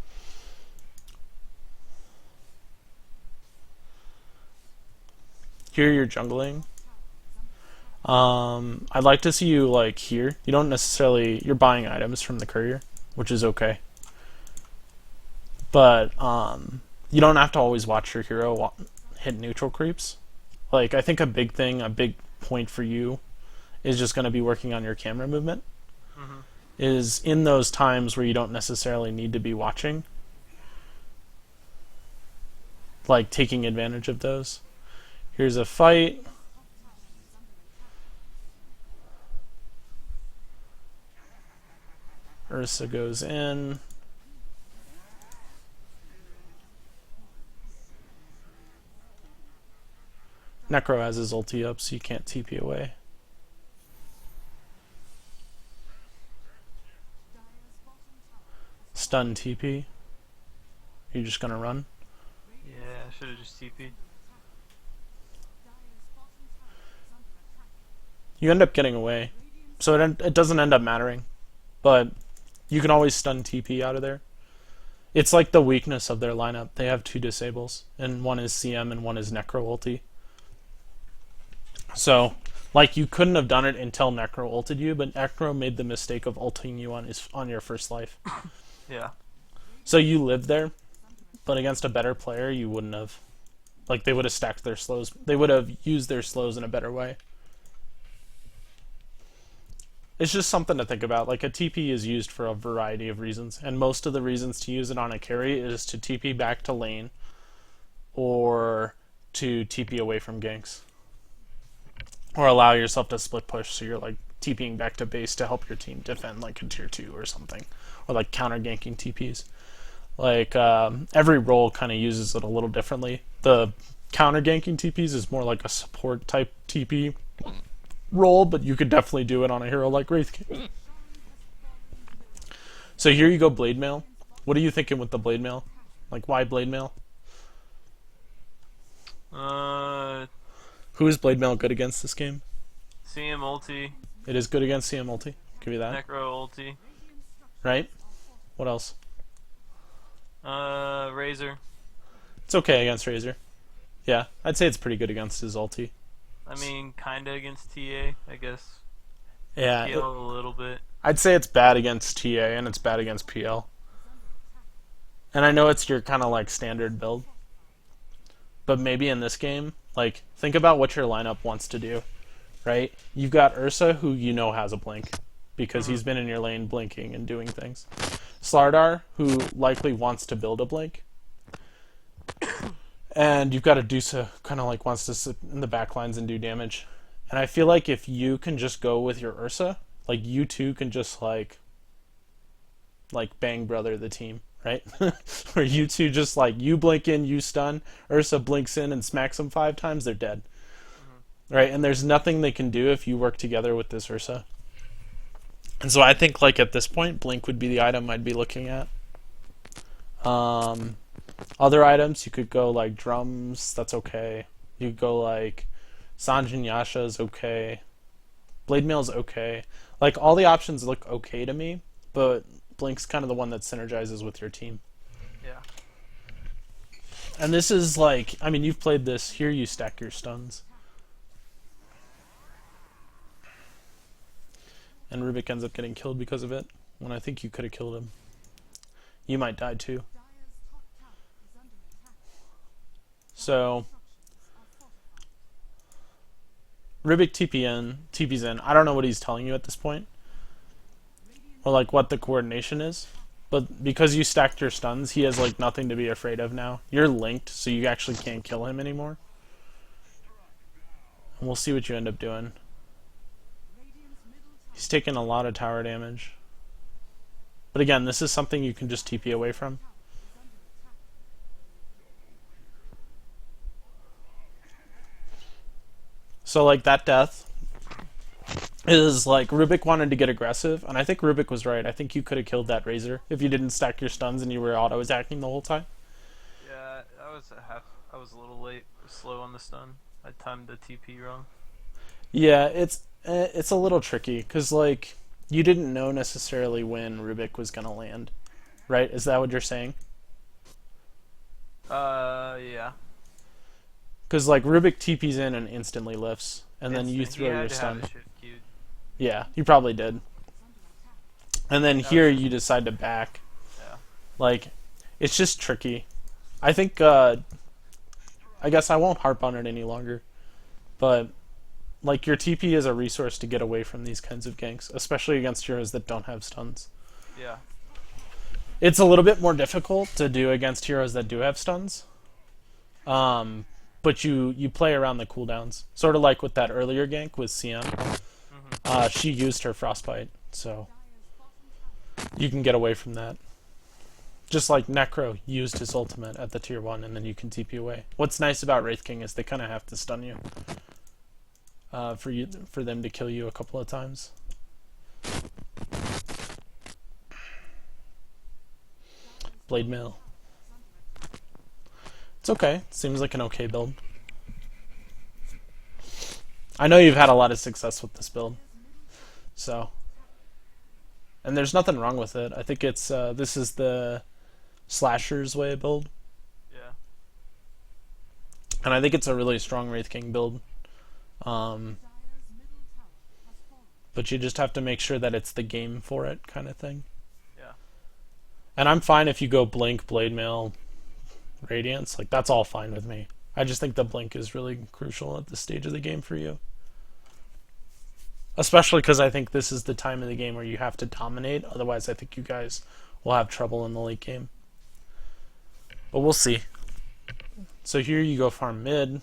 Here you're jungling. I'd like to see you like here. You don't necessarily, you're buying items from the courier, which is okay. But you don't have to always watch your hero hit neutral creeps. Like I think a big point for you is just going to be working on your camera movement. Mm-hmm. Is in those times where you don't necessarily need to be watching, like taking advantage of those. Here's a fight. Ursa goes in. Necro has his ulti up, so you can't TP away. Stun TP. You're just gonna run? Yeah, I should have just TP'd. You end up getting away, so it doesn't end up mattering. But you can always stun TP out of there. It's like the weakness of their lineup. They have two disables, and one is CM and one is Necro ulti. So, like, you couldn't have done it until Necro ulted you, but Necro made the mistake of ulting you on your first life. Yeah. So you lived there, but against a better player, you wouldn't have. Like, they would have stacked their slows. They would have used their slows in a better way. It's just something to think about. Like, a TP is used for a variety of reasons, and most of the reasons to use it on a carry is to TP back to lane or to TP away from ganks. Or allow yourself to split push so you're, like, TPing back to base to help your team defend, like, a tier 2 or something. Or, like, counter-ganking TPs. Like, every role kind of uses it a little differently. The counter-ganking TPs is more like a support-type TP role, but you could definitely do it on a hero like Wraith King. So here you go, Blade Mail. What are you thinking with the Blade Mail? Like, why Blade Mail? Who is Blade Mail good against this game? CM ulti. It is good against CM ulti. Give you that. Necro ulti. Right? What else? Razor. It's okay against Razor. Yeah, I'd say it's pretty good against his ulti. I mean, kinda against TA, I guess. Yeah. PL a little bit. I'd say it's bad against TA and it's bad against PL. And I know it's your kind of like standard build. But maybe in this game, like, think about what your lineup wants to do, right? You've got Ursa, who you know has a blink, because he's been in your lane blinking and doing things. Slardar, who likely wants to build a blink. And you've got a Dusa, kind of like wants to sit in the back lines and do damage. And I feel like if you can just go with your Ursa, like, you two can just, like bang brother the team, right? Where you two just, like, you blink in, you stun, Ursa blinks in and smacks them 5 times, they're dead. Right? And there's nothing they can do if you work together with this Ursa. And so I think, like, at this point, Blink would be the item I'd be looking at. Other items, you could go, like, Drums, that's okay. You could go, like, Sanjin Yasha is okay. Blade Mail's okay. Like, all the options look okay to me, but Blink's kind of the one that synergizes with your team. Yeah. And this is, like, I mean, you've played this. Here you stack your stuns. And Rubik ends up getting killed because of it, when I think you could have killed him. You might die too. So, Rubik TP's in. I don't know what he's telling you at this point, or like what the coordination is. But because you stacked your stuns, he has like nothing to be afraid of now. You're linked, so you actually can't kill him anymore. And we'll see what you end up doing. He's taking a lot of tower damage. But again, this is something you can just TP away from. So like that death is like Rubik wanted to get aggressive, and I think Rubik was right. I think you could have killed that Razor if you didn't stack your stuns and you were auto-attacking the whole time. Yeah, I was a little late, slow on the stun. I timed the TP wrong. Yeah, it's a little tricky because like you didn't know necessarily when Rubik was gonna land, right? Is that what you're saying? Yeah. Because like Rubik TPs in and instantly lifts, and then you Instant. throw He had your to stun. have a shift queued. Yeah, you probably did. And then That here was- you decide to back. Yeah. Like, it's just tricky. I think, I guess I won't harp on it any longer. But, like, your TP is a resource to get away from these kinds of ganks, especially against heroes that don't have stuns. Yeah. It's a little bit more difficult to do against heroes that do have stuns. But you play around the cooldowns. Sort of like with that earlier gank with CM. She used her Frostbite, so you can get away from that. Just like Necro used his ultimate at the tier 1, and then you can TP away. What's nice about Wraith King is they kind of have to stun you. For them to kill you a couple of times. Blade Mail. It's okay. Seems like an okay build. I know you've had a lot of success with this build. So. And there's nothing wrong with it. I think it's, this is the Slasher's Way build. Yeah. And I think it's a really strong Wraith King build. But you just have to make sure that it's the game for it, kind of thing. Yeah. And I'm fine if you go Blink, Blade Mail, Radiance. Like, that's all fine with me. I just think the Blink is really crucial at this stage of the game for you. Especially because I think this is the time of the game where you have to dominate. Otherwise, I think you guys will have trouble in the late game. But we'll see. So here you go farm mid.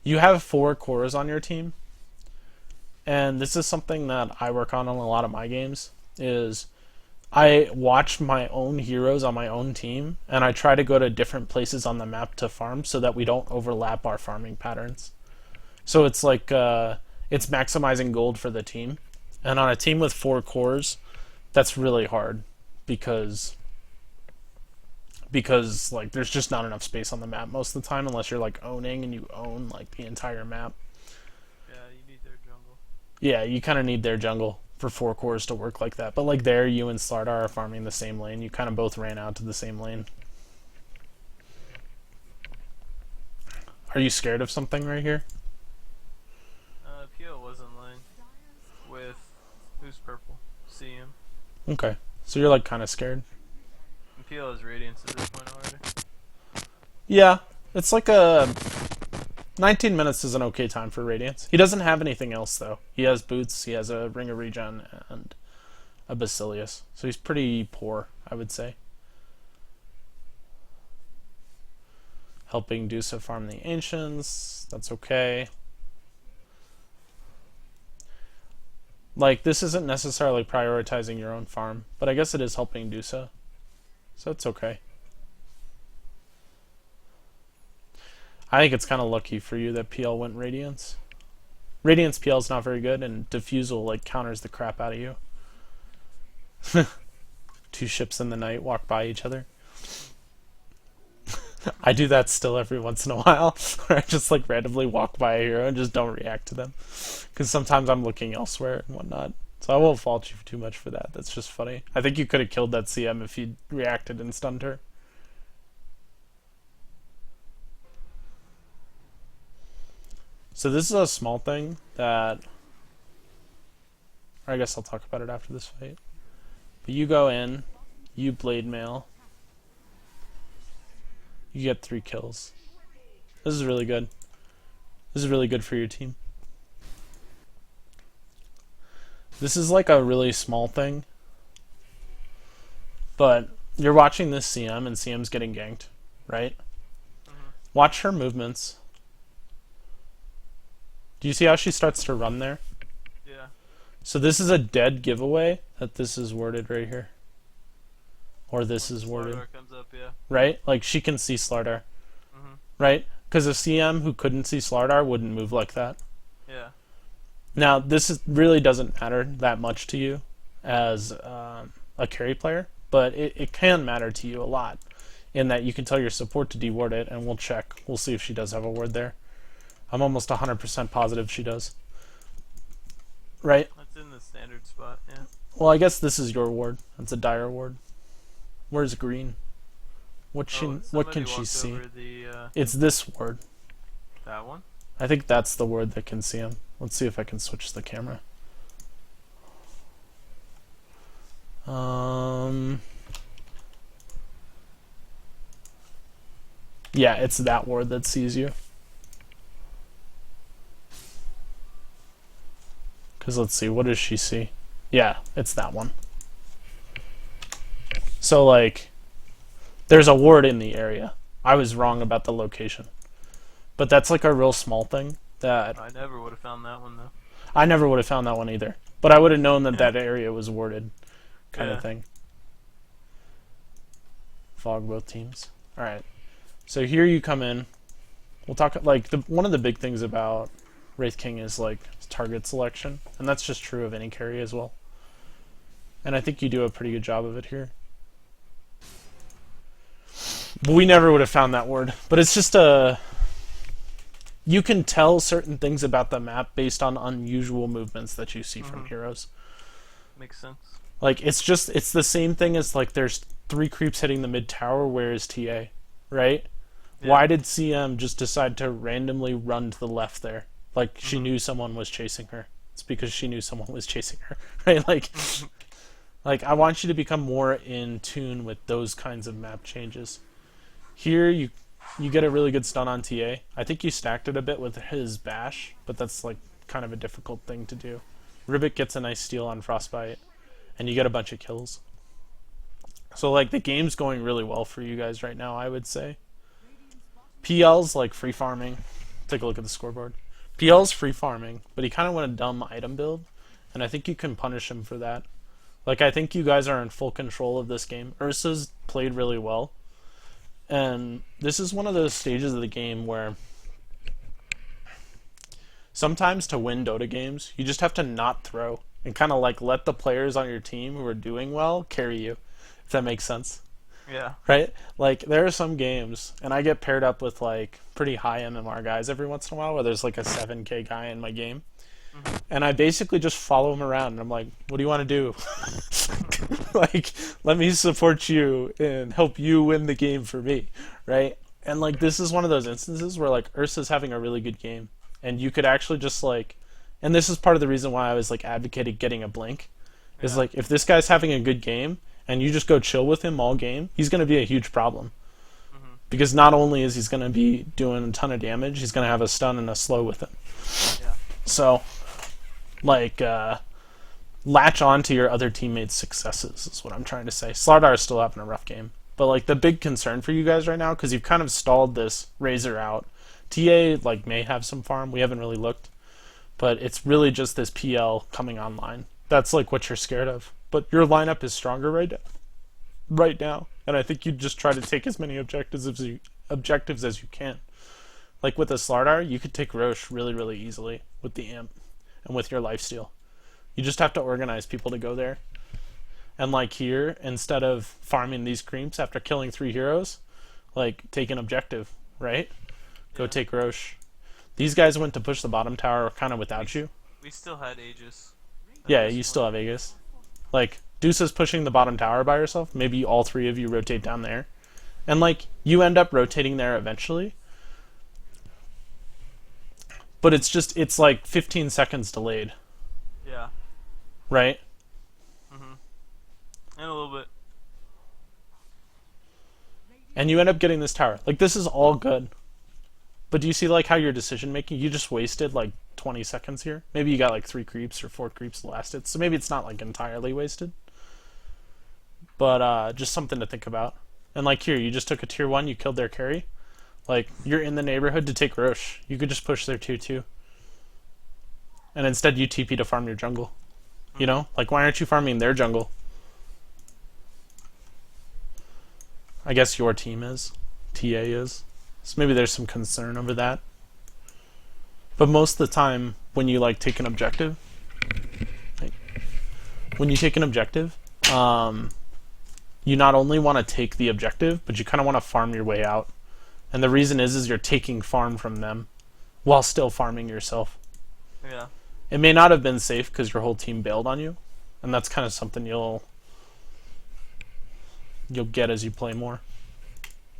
You have 4 cores on your team. And this is something that I work on a lot of my games. Is I watch my own heroes on my own team. And I try to go to different places on the map to farm so that we don't overlap our farming patterns. So it's like... it's maximizing gold for the team. And on a team with 4 cores, that's really hard because like there's just not enough space on the map most of the time unless you're like owning and you own like the entire map. Yeah, you need their jungle. Yeah, you kind of need their jungle for 4 cores to work like that. But like there, you and Slardar are farming the same lane. You kind of both ran out to the same lane. Are you scared of something right here? PL was in lane with who's purple? CM. Okay, so you're like kind of scared. And PL has Radiance at this point already. Yeah, it's like a 19 minutes is an okay time for Radiance. He doesn't have anything else though. He has boots, he has a Ring of Regen, and a Basilius. So he's pretty poor, I would say. Helping Dusa farm the Ancients, that's okay. Like, this isn't necessarily prioritizing your own farm, but I guess it is helping Dusa. So it's okay. I think it's kind of lucky for you that PL went Radiance. Radiance PL is not very good, and Diffusal, like, counters the crap out of you. 2 ships in the night walk by each other. I do that still every once in a while, where I just like randomly walk by a hero and just don't react to them. Because sometimes I'm looking elsewhere and whatnot. So I won't fault you too much for that. That's just funny. I think you could have killed that CM if you reacted and stunned her. So this is a small thing that... Or I guess I'll talk about it after this fight. But you go in, you Blade Mail. You get 3 kills. This is really good. This is really good for your team. This is like a really small thing. But you're watching this CM and CM's getting ganked, right? Watch her movements. Do you see how she starts to run there? Yeah. So this is a dead giveaway that this is worded right here. Or this is worded. Slardar comes up, yeah. Right? Like, she can see Slardar. Mhm. Right? Because a CM who couldn't see Slardar wouldn't move like that. Yeah. Now, really doesn't matter that much to you as a carry player, but it can matter to you a lot in that you can tell your support to deward it, and we'll check. We'll see if she does have a ward there. I'm almost 100% positive she does. Right? That's in the standard spot, yeah. Well, I guess this is your ward. That's a dire ward. Where's green? What can she see? It's this ward. That one? I think that's the ward that can see him. Let's see if I can switch the camera. Yeah, it's that ward that sees you. Because let's see, what does she see? Yeah, it's that one. So, like, there's a ward in the area. I was wrong about the location. But that's like a real small thing that... I never would have found that one, though. I never would have found that one either. But I would have known that that area was warded, kind of thing. Fog both teams. Alright. So here you come in. We'll talk, like, one of the big things about Wraith King is, like, target selection. And that's just true of any carry as well. And I think you do a pretty good job of it here. But we never would have found that word. But it's just a... You can tell certain things about the map based on unusual movements that you see from heroes. Makes sense. Like, it's the same thing as, like, there's 3 creeps hitting the mid tower, where is TA? Right? Yeah. Why did CM just decide to randomly run to the left there? Like, she knew someone was chasing her. It's because she knew someone was chasing her. Right? Like, like, I want you to become more in tune with those kinds of map changes. Here, you get a really good stun on TA. I think you stacked it a bit with his bash, but that's like kind of a difficult thing to do. Ribbit gets a nice steal on Frostbite, and you get a bunch of kills. So like the game's going really well for you guys right now, I would say. PL's like free farming. Take a look at the scoreboard. PL's free farming, but he kind of went a dumb item build, and I think you can punish him for that. Like, I think you guys are in full control of this game. Ursa's played really well. And this is one of those stages of the game where sometimes to win Dota games, you just have to not throw and kind of like let the players on your team who are doing well carry you, if that makes sense. Yeah. Right? Like, there are some games, and I get paired up with like pretty high MMR guys every once in a while where there's like a 7k guy in my game. And I basically just follow him around, and I'm like, what do you want to do? Like, let me support you and help you win the game for me, right? And, like, this is one of those instances where, like, Ursa's having a really good game, and you could actually just, like... And this is part of the reason why I was, like, advocating getting a blink. Is, like, if this guy's having a good game, and you just go chill with him all game, he's going to be a huge problem. Because not only is he going to be doing a ton of damage, he's going to have a stun and a slow with him. Yeah. So... like, latch on to your other teammates' successes is what I'm trying to say. Slardar is still having a rough game. But, like, the big concern for you guys right now, because you've kind of stalled this Razor out. TA, like, may have some farm. We haven't really looked. But it's really just this PL coming online. That's, like, what you're scared of. But your lineup is stronger right now. And I think you just try to take as many objectives as you can. Like, with a Slardar, you could take Roche really, really easily with the amp. And with your lifesteal. You just have to organize people to go there. And like here, instead of farming these creeps after killing 3 heroes, like, take an objective, right? Go take Roche. These guys went to push the bottom tower kind of without you. We still had Aegis. Yeah, you still have Aegis. Like, Deuce is pushing the bottom tower by yourself. Maybe all 3 of you rotate down there. And like, you end up rotating there eventually. But it's like 15 seconds delayed. Yeah. Right? And a little bit. And you end up getting this tower. Like, this is all good. But do you see, like, how your decision making, you just wasted, like, 20 seconds here? Maybe you got, like, 3 creeps or 4 creeps lasted. So maybe it's not, like, entirely wasted. But, just something to think about. And, like, here, you just took a tier 1, you killed their carry. Like, you're in the neighborhood to take Roche. You could just push their 2-2. And instead you TP to farm your jungle. You know, like why aren't you farming their jungle? I guess your team is, TA is, so maybe there's some concern over that. But most of the time, when you like take an objective, you not only want to take the objective, but you kind of want to farm your way out. And the reason is you're taking farm from them while still farming yourself. Yeah. It may not have been safe because your whole team bailed on you, and that's kind of something you'll get as you play more.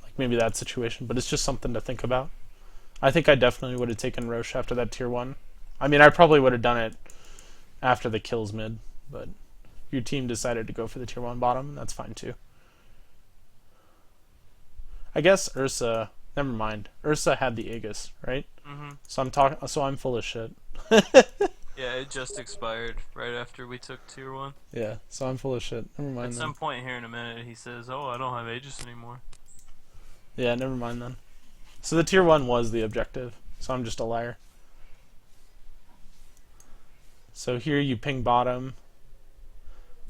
Like maybe that situation, but it's just something to think about. I think I definitely would have taken Roche after that tier 1. I mean, I probably would have done it after the kills mid, but your team decided to go for the tier 1 bottom, and that's fine too. I guess Ursa, never mind. Ursa had the Aegis, right? Mm-hmm. So I'm full of shit. Yeah, it just expired right after we took tier 1. Yeah, so I'm full of shit. Never mind At then. some point here in a minute, he says, "Oh, I don't have Aegis anymore." Yeah, never mind then. So the tier 1 was the objective, so I'm just a liar. So here you ping bottom.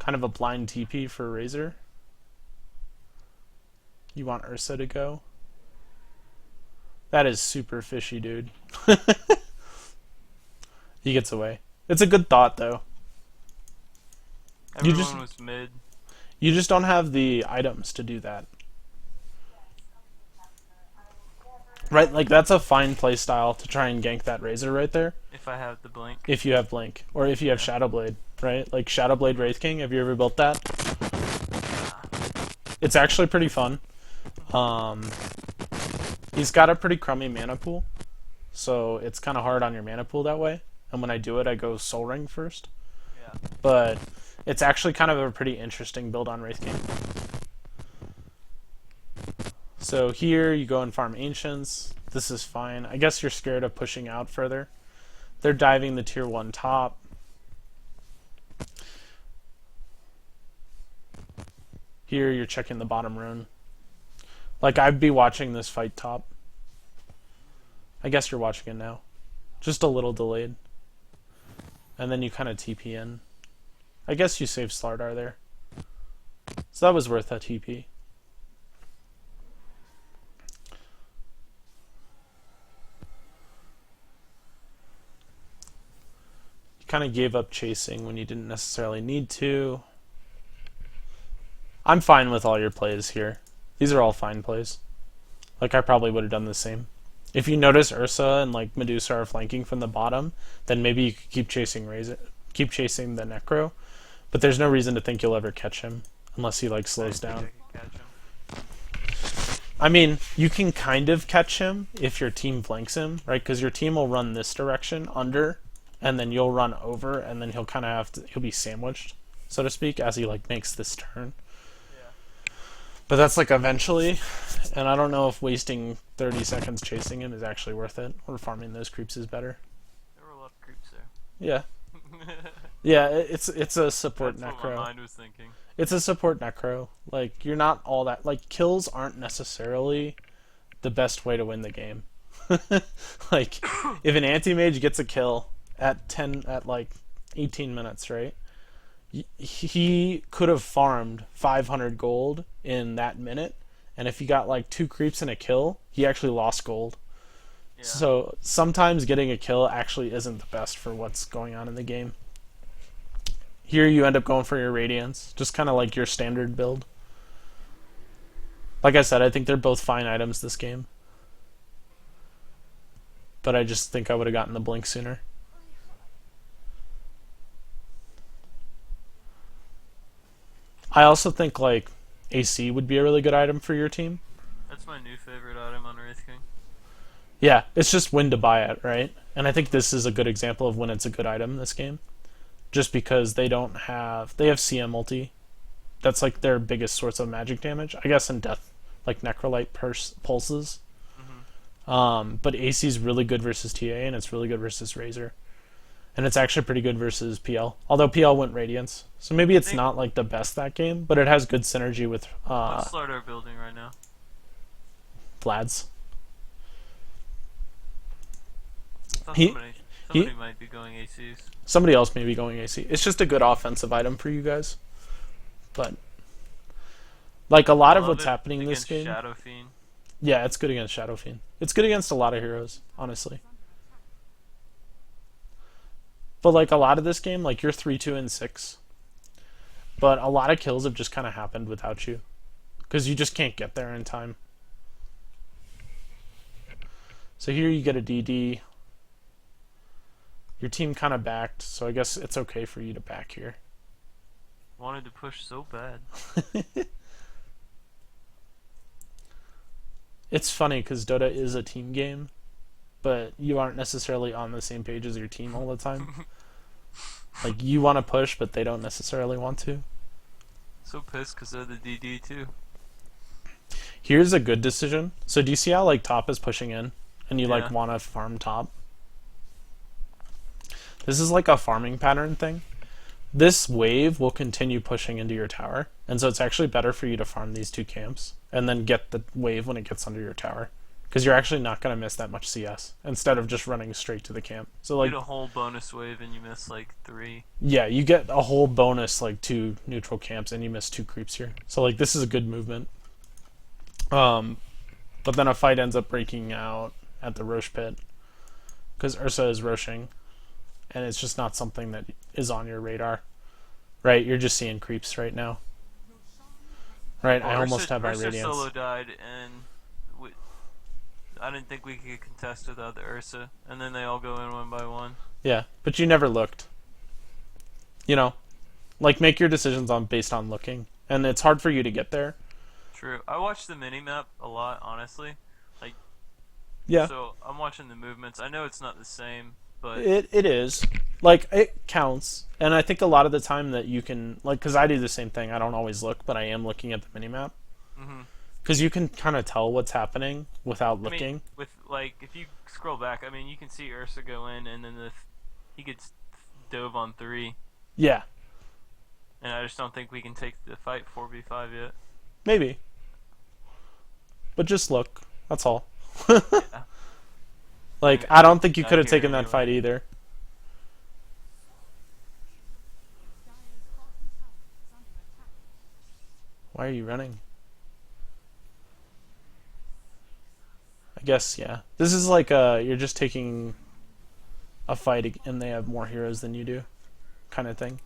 Kind of a blind TP for Razor. You want Ursa to go. That is super fishy, dude. He gets away. It's a good thought, though. Everyone was mid. You just don't have the items to do that. Right, like that's a fine play style to try and gank that Razor right there. If I have the blink. If you have Blink. Or if you have Shadowblade, right? Like Shadowblade Wraith King, have you ever built that? It's actually pretty fun. He's got a pretty crummy mana pool, so it's kind of hard on your mana pool that way. And when I do it, I go Soul Ring first. Yeah. But it's actually kind of a pretty interesting build on Wraith King. So here you go and farm Ancients. This is fine. I guess you're scared of pushing out further. They're diving the tier 1 top. Here you're checking the bottom rune. Like I'd be watching this fight top. I guess you're watching it now. Just a little delayed. And then you kind of TP in. I guess you saved Slardar there. So that was worth that TP. You kind of gave up chasing when you didn't necessarily need to. I'm fine with all your plays here. These are all fine plays. Like I probably would have done the same. If you notice Ursa and like Medusa are flanking from the bottom, then maybe you could keep chasing the Necro. But there's no reason to think you'll ever catch him unless he like slows down. I mean, you can kind of catch him if your team flanks him, right? Because your team will run this direction under, and then you'll run over, and then he'll kind of he'll be sandwiched, so to speak, as he like makes this turn. But that's like eventually, and I don't know if wasting 30 seconds chasing him is actually worth it, or farming those creeps is better. There were a lot of creeps there. Yeah. Yeah, it's a support That's necro. what my mind was thinking. It's a support necro. Like, you're not all that... Like, kills aren't necessarily the best way to win the game. Like, if an anti-mage gets a kill at like 18 minutes, right? He could have farmed 500 gold in that minute, and if he got like 2 creeps and a kill, he actually lost gold. Yeah. So sometimes getting a kill actually isn't the best for what's going on in the game. Here you end up going for your Radiance, just kind of like your standard build. Like I said, I think they're both fine items this game. But I just think I would have gotten the Blink sooner. I also think like AC would be a really good item for your team. That's my new favorite item on Wraith King. Yeah, it's just when to buy it, right? And I think this is a good example of when it's a good item in this game. Just because they have CM multi. That's like their biggest source of magic damage. I guess in death, like Necrolite pulses. Mm-hmm. But AC is really good versus TA, and it's really good versus Razor. And it's actually pretty good versus PL. Although PL went Radiance. So maybe it's not like the best that game, but it has good synergy with what's Slardar building right now? Vlad's. I thought Somebody might be going ACs. Somebody else may be going AC. It's just a good offensive item for you guys. But like a lot of what's happening in this game. Shadow Fiend. Yeah, it's good against Shadow Fiend. It's good against a lot of heroes, honestly. But like a lot of this game, like you're 3-2 and 6. But a lot of kills have just kind of happened without you. Because you just can't get there in time. So here you get a DD. Your team kind of backed, so I guess it's okay for you to back here. Wanted to push so bad. It's funny because Dota is a team game, but you aren't necessarily on the same page as your team all the time. Like, you want to push, but they don't necessarily want to. So pissed because they're the DD too. Here's a good decision. So do you see how like top is pushing in, and you like Yeah. want to farm top? This is like a farming pattern thing. This wave will continue pushing into your tower, and so it's actually better for you to farm these two camps and then get the wave when it gets under your tower, because you're actually not going to miss that much CS instead of just running straight to the camp. So like, you get a whole bonus wave and you miss like 3. yeah, you get a whole bonus like 2 neutral camps and you miss 2 creeps here. So like this is a good movement. But then a fight ends up breaking out at the Roche pit because Ursa is Roshing, and it's just not something that is on your radar, right? You're just seeing creeps right now, right? I almost have my Ursa Radiance. solo died, and I didn't think we could contest without the Ursa, and then they all go in one by one. Yeah, but you never looked. You know, like make your decisions based on looking, and it's hard for you to get there. True. I watched the minimap a lot, honestly. Like, Yeah, so I'm watching the movements. I know it's not the same, but it is. Like, it counts, and I think a lot of the time that you can, like, because I do the same thing. I don't always look, but I am looking at the minimap. Because you can kind of tell what's happening without looking. I mean, with like, if you scroll back, I mean, you can see Ursa go in, and then he gets dove on 3, Yeah, and I just don't think we can take the fight 4v5 yet. maybe. But just look. That's all. Yeah. Like, I don't think you Not could have here taken that anyway. fight either. Why are you running? I guess, yeah. This is like you're just taking a fight and they have more heroes than you do, kind of thing.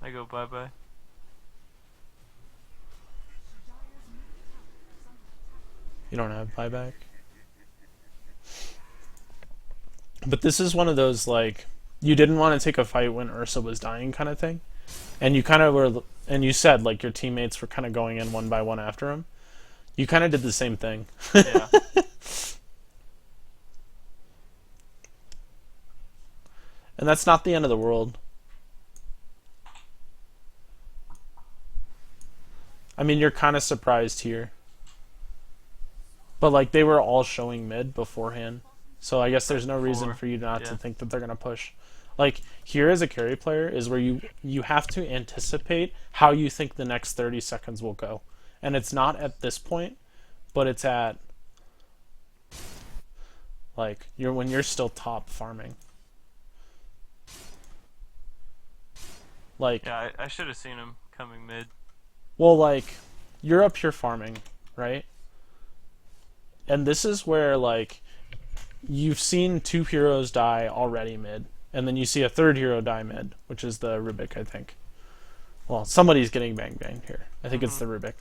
I go bye-bye. You don't have buyback. But this is one of those, like, you didn't want to take a fight when Ursa was dying kind of thing. And you kind of were, and you said, like, your teammates were kind of going in one by one after him. You kind of did the same thing. Yeah. And that's not the end of the world. I mean, you're kind of surprised here. But, like, they were all showing mid beforehand. So I guess there's no reason for you not to think that they're going to push. Like, here as a carry player is where you have to anticipate how you think the next 30 seconds will go. And it's not at this point, but it's at, like, when you're still top farming. Like, Yeah, I should have seen him coming mid. well, like, you're up here farming, right? And this is where, like, you've seen 2 heroes die already mid, and then you see a 3rd hero die mid, which is the Rubik, I think. Well, somebody's getting bang here. I think it's the Rubik.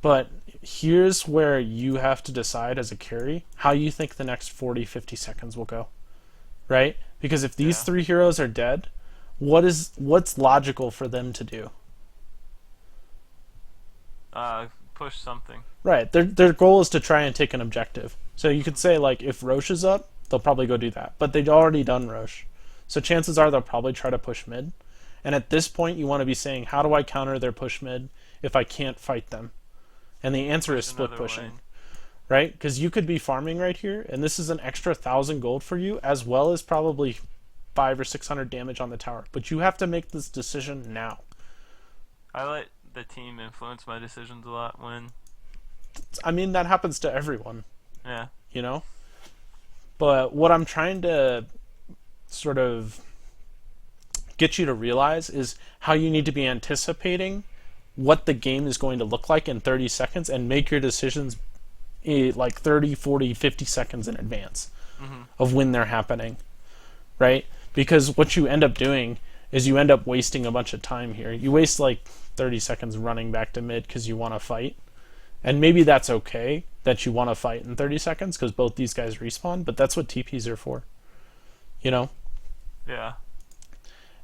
But here's where you have to decide as a carry how you think the next 40, 50 seconds will go, right? Because if these 3 heroes are dead, what's logical for them to do? Push something. Right. Their goal is to try and take an objective. So you could say, like, if Roche is up, they'll probably go do that. But they'd already done Roche. So chances are they'll probably try to push mid. And at this point, you want to be saying, how do I counter their push mid if I can't fight them? And the answer is split pushing. Lane. Right? Because you could be farming right here, and this is an extra 1,000 gold for you, as well as probably 500 or 600 damage on the tower. But you have to make this decision now. I let the team influence my decisions a lot when... I mean, that happens to everyone. Yeah. You know? But what I'm trying to sort of get you to realize is how you need to be anticipating what the game is going to look like in 30 seconds and make your decisions like 30, 40, 50 seconds in advance of when they're happening, right? Because what you end up doing is you end up wasting a bunch of time here. You waste like 30 seconds running back to mid because you want to fight. And maybe that's okay that you want to fight in 30 seconds because both these guys respawn, but that's what TPs are for. You know? Yeah.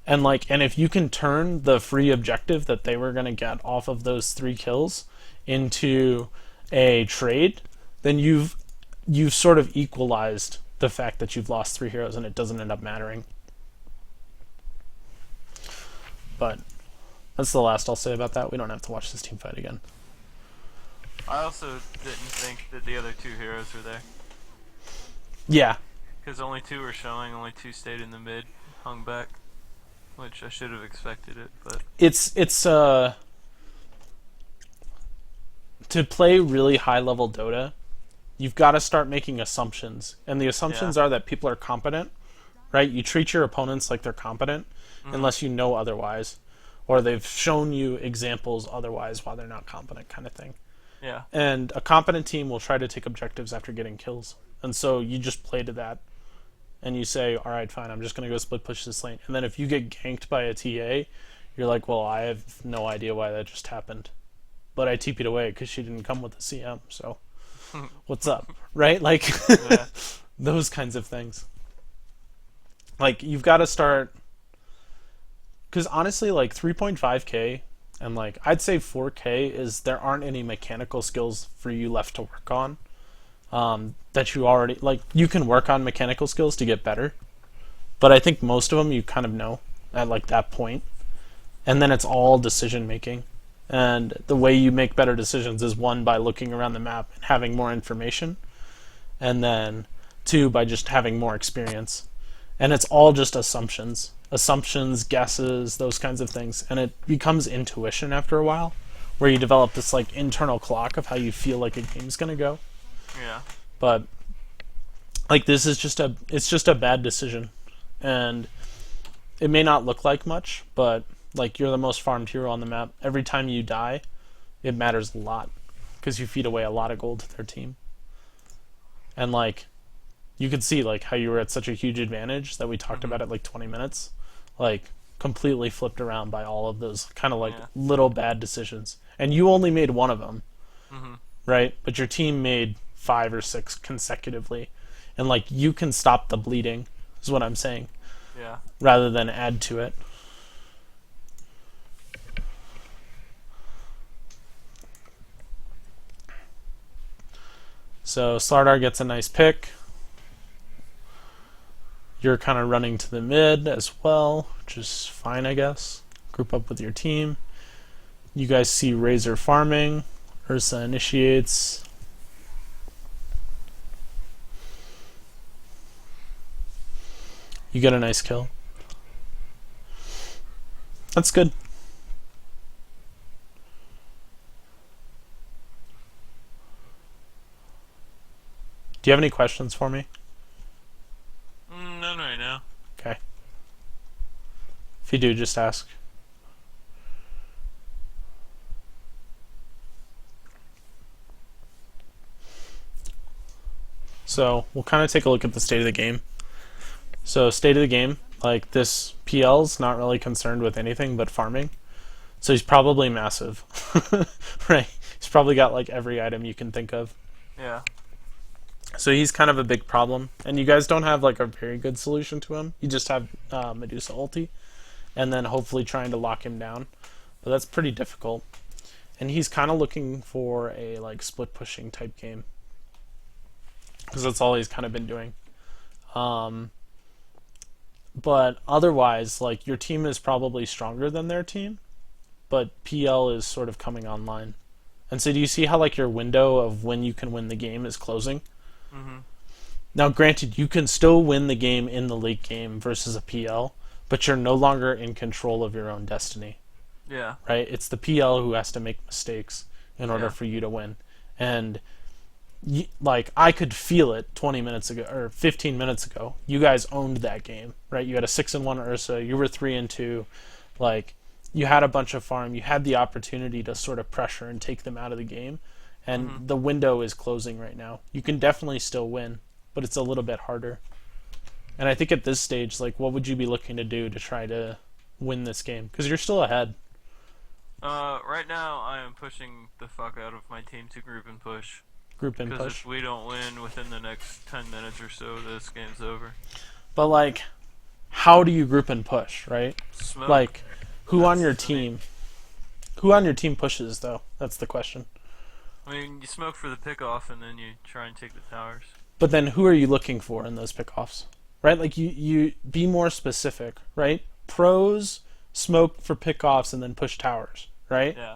And if you can turn the free objective that they were going to get off of those 3 kills into a trade, then you've sort of equalized the fact that you've lost 3 heroes and it doesn't end up mattering. But that's the last I'll say about that. We don't have to watch this team fight again. I also didn't think that the other 2 heroes were there. Yeah. Because only 2 were showing, only 2 stayed in the mid, hung back. Which I should have expected it, but... It's to play really high-level Dota, you've got to start making assumptions. And the assumptions are that people are competent, right? You treat your opponents like they're competent, unless you know otherwise. Or they've shown you examples otherwise why they're not competent, kind of thing. Yeah. And a competent team will try to take objectives after getting kills. And so you just play to that. And you say, all right, fine, I'm just going to go split push this lane. And then if you get ganked by a TA, you're like, well, I have no idea why that just happened. But I TP'd away because she didn't come with a CM, so what's up, right? Those kinds of things. You've got to start... Because honestly, 3.5k and I'd say 4k is there aren't any mechanical skills for you left to work on. That you already you can work on mechanical skills to get better, but I think most of them you kind of know at that point, and then it's all decision making, and the way you make better decisions is 1 by looking around the map and having more information, and then 2 by just having more experience, and it's all just assumptions, guesses, those kinds of things, and it becomes intuition after a while, where you develop this internal clock of how you feel like a game's gonna go. Yeah. But this is just a bad decision, and it may not look like much, but you're the most farmed hero on the map. Every time you die, it matters a lot because you feed away a lot of gold to their team. And you could see how you were at such a huge advantage that we talked about it 20 minutes, completely flipped around by all of those kind of little bad decisions, and you only made 1 of them, right? But your team made 5 or 6 consecutively, and you can stop the bleeding is what I'm saying, rather than add to it. So Slardar gets a nice pick. You're kind of running to the mid as well, which is fine, I guess. Group up with your team. You guys see Razor farming. Ursa initiates. You get a nice kill. That's good. Do you have any questions for me? None right now. Okay. If you do, just ask. So we'll kind of take a look at the state of the game. So state of the game, this PL's not really concerned with anything but farming. So he's probably massive. Right? He's probably got every item you can think of. Yeah. So he's kind of a big problem. And you guys don't have a very good solution to him. You just have Medusa ulti. And then hopefully trying to lock him down. But that's pretty difficult. And he's kind of looking for a split pushing type game. Because that's all he's kind of been doing. But otherwise, your team is probably stronger than their team. But PL is sort of coming online. And so do you see how your window of when you can win the game is closing? Now, granted, you can still win the game in the late game versus a PL, but you're no longer in control of your own destiny. Yeah. Right? It's the PL who has to make mistakes in order for you to win. And like I could feel it 20 minutes ago or 15 minutes ago. You guys owned that game, right? You had a 6-1 Ursa. You were 3-2. Like you had a bunch of farm. You had the opportunity to sort of pressure and take them out of the game, and the window is closing right now. You can definitely still win, but it's a little bit harder. And I think at this stage, like, what would you be looking to do to try to win this game? Because you're still ahead. Right now I am pushing the fuck out of my team to group and push. Group and Because push. if we don't win within the next 10 minutes or so, this game's over. But like, how do you group and push, right? Smoke. Like, who on your team? Who on your team pushes though? That's the question. I mean, you smoke for the pickoff and then you try and take the towers. But then who are you looking for in those pickoffs? Right? Like you be more specific, right? Pros smoke for pickoffs and then push towers, right? Yeah.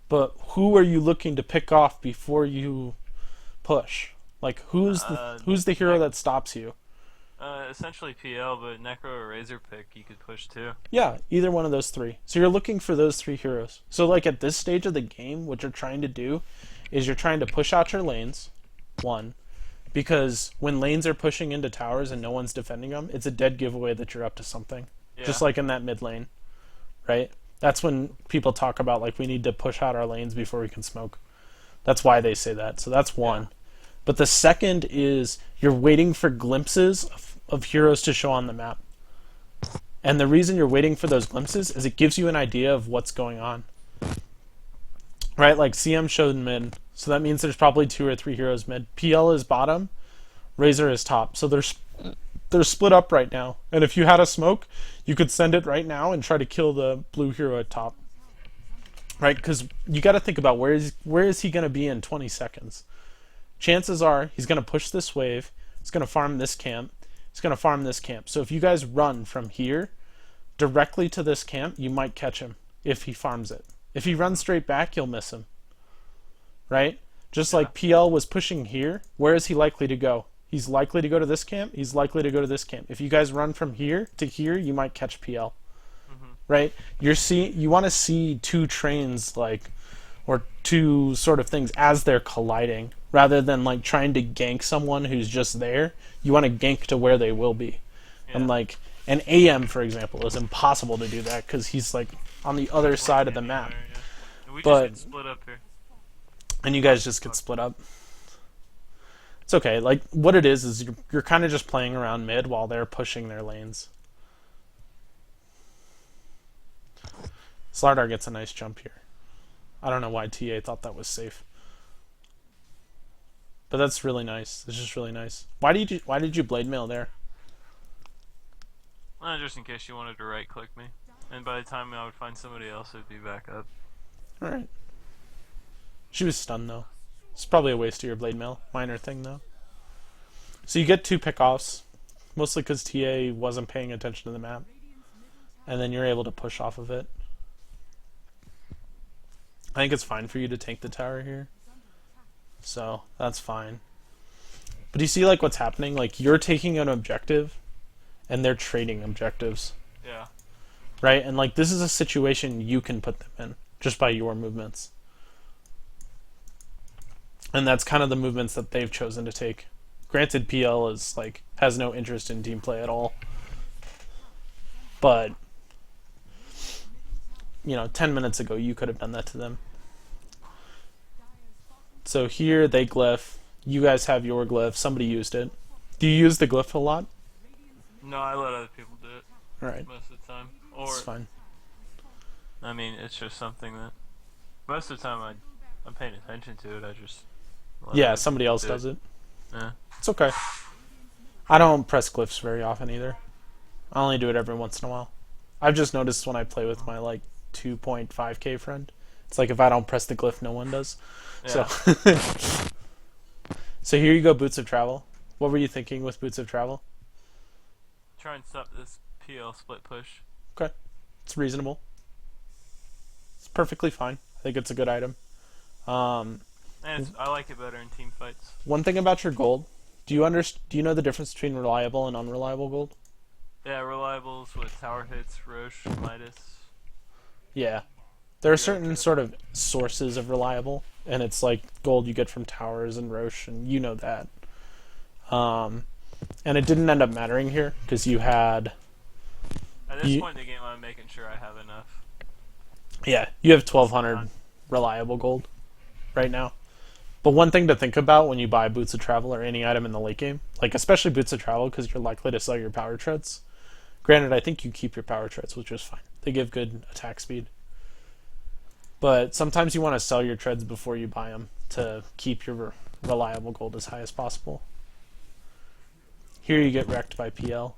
But who are you looking to pick off before you push? Like who's the hero that stops you? Essentially PL, but Necro or Razor pick you could push too. Yeah, either one of those three. So you're looking for those three heroes. So like at this stage of the game, what you're trying to do is you're trying to push out your lanes, one, because when lanes are pushing into towers and no one's defending them, it's a dead giveaway that you're up to something. Yeah. Just like in that mid lane, right? That's when people talk about like we need to push out our lanes before we can smoke. That's why they say that. So that's one. Yeah. But the second is you're waiting for glimpses of heroes to show on the map. And the reason you're waiting for those glimpses is it gives you an idea of what's going on. Right? Like CM showed mid, so that means there's probably 2 or 3 heroes mid. PL is bottom, Razor is top. So they're split up right now. And if you had a smoke, you could send it right now and try to kill the blue hero at top. Right? Because you got to think about where is he going to be in 20 seconds. Chances are he's going to push this wave, he's going to farm this camp, he's going to farm this camp. So if you guys run from here directly to this camp, you might catch him if he farms it. If he runs straight back, you'll miss him. Right? Just like PL was pushing here, where is he likely to go? He's likely to go to this camp, he's likely to go to this camp. If you guys run from here to here, you might catch PL. Right? You want to see two trains or two sort of things as they're colliding, rather than like trying to gank someone who's just there. You want to gank to where they will be. Yeah. And like an AM, for example, is impossible to do that because he's like on the other side of the map. Yeah. We just get split up here. And you guys just get split up. It's okay. Like what it is you're kind of just playing around mid while they're pushing their lanes. Slardar gets a nice jump here. I don't know why TA thought that was safe. But that's really nice. It's just really nice. Why did you blade mail there? Just in case you wanted to right click me. And by the time I would find somebody else, it'd be back up. Alright. She was stunned though. It's probably a waste of your blade mail. Minor thing though. So you get 2 pickoffs. Mostly because TA wasn't paying attention to the map. And then you're able to push off of it. I think it's fine for you to take the tower here. So, that's fine. But you see like what's happening? Like you're taking an objective and they're trading objectives. Yeah. Right? And like this is a situation you can put them in just by your movements. And that's kind of the movements that they've chosen to take. Granted, PL is like has no interest in team play at all. But 10 minutes ago you could have done that to them. So here they glyph. You guys have your glyph. Somebody used it. Do you use the glyph a lot? No, I let other people do it. Alright. Most of the time. Or it's fine. I mean, it's just something that most of the time I'm paying attention to it. I just somebody else does it. Yeah. It's okay. I don't press glyphs very often either. I only do it every once in a while. I've just noticed when I play with my like 2.5k friend, it's like if I don't press the glyph, no one does. Yeah. So here you go, Boots of Travel. What were you thinking with Boots of Travel? Try and stop this PL split push. Okay. It's reasonable. It's perfectly fine. I think it's a good item. And I like it better in team fights. One thing about your gold. Do you know the difference between reliable and unreliable gold? Yeah, reliables with tower hits, Roche, Midas. Yeah. There are certain sort of sources of reliable, and it's like gold you get from towers and Roche, and you know that. And it didn't end up mattering here because you had. At this point in the game, I'm making sure I have enough. Yeah, you have 1,200 reliable gold right now. But one thing to think about when you buy Boots of Travel or any item in the late game, like especially Boots of Travel, because you're likely to sell your power treads. Granted, I think you keep your power treads, which is fine. They give good attack speed. But sometimes you want to sell your treads before you buy them to keep your reliable gold as high as possible. Here you get wrecked by PL.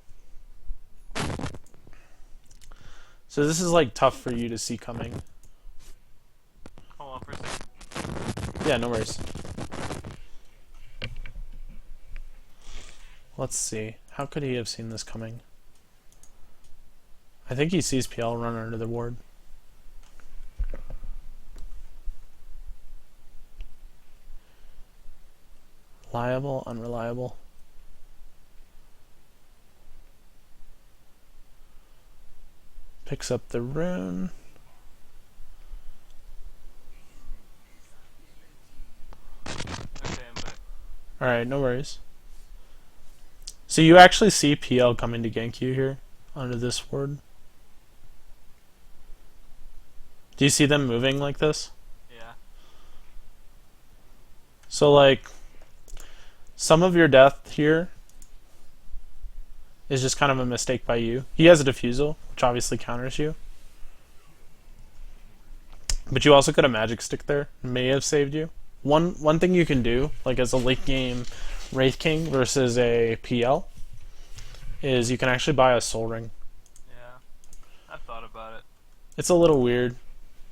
So this is like tough for you to see coming. Hold on for a second. Yeah, no worries. Let's see. How could he have seen this coming? I think he sees PL run under the ward. Reliable, unreliable. Picks up the rune. Okay, I'm back. Alright, no worries. So you actually see PL coming to gank you here under this ward. Do you see them moving like this? Yeah. So like some of your death here is just kind of a mistake by you. He has a defusal, which obviously counters you. But you also could have magic stick there. May have saved you. One thing you can do, like as a late game Wraith King versus a PL, is you can actually buy a soul ring. Yeah. I've thought about it. It's a little weird,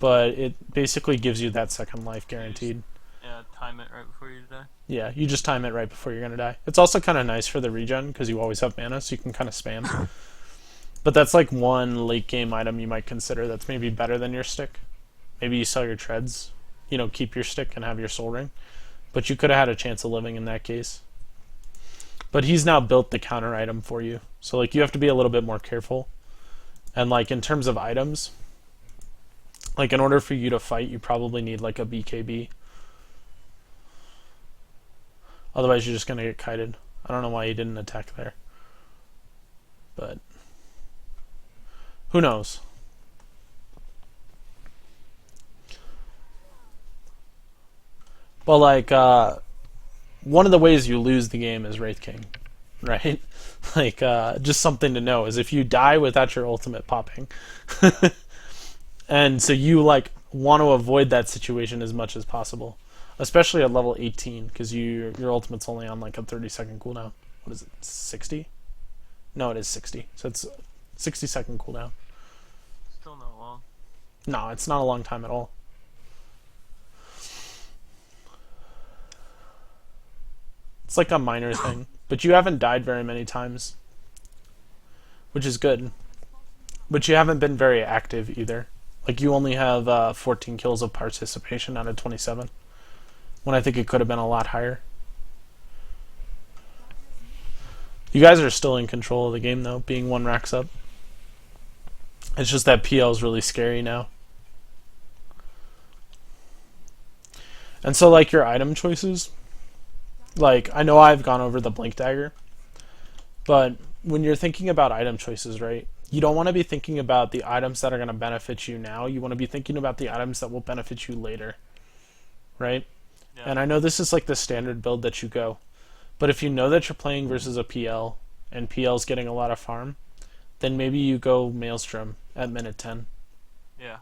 but it basically gives you that second life guaranteed. Yeah, time it right before you die. Yeah, you just time it right before you're gonna die. It's also kind of nice for the regen because you always have mana, so you can kind of spam. But that's like one late game item you might consider that's maybe better than your stick. Maybe you sell your treads, you know, keep your stick and have your soul ring. But you could have had a chance of living in that case. But he's now built the counter item for you. So like you have to be a little bit more careful. And like in terms of items, like in order for you to fight, you probably need like a BKB. Otherwise you're just going to get kited. I don't know why he didn't attack there. But who knows? But like one of the ways you lose the game is Wraith King, right? Like just something to know is if you die without your ultimate popping. And so you like want to avoid that situation as much as possible. Especially at level 18, because your ultimate's only on like a 30-second cooldown. What is it, 60? No, it is 60. So it's 60-second cooldown. Still not long. No, it's not a long time at all. It's like a minor thing. But you haven't died very many times, which is good. But you haven't been very active either. Like you only have 14 kills of participation out of 27. When I think it could have been a lot higher. You guys are still in control of the game though, being 1 racks up. It's just that PL is really scary now. And so like your item choices, like I know I've gone over the blink dagger, but when you're thinking about item choices, right, you don't want to be thinking about the items that are going to benefit you now. You want to be thinking about the items that will benefit you later, right? Yeah. And I know this is like the standard build that you go, but if you know that you're playing versus a PL and PL's getting a lot of farm, then maybe you go Maelstrom at minute 10. Yeah.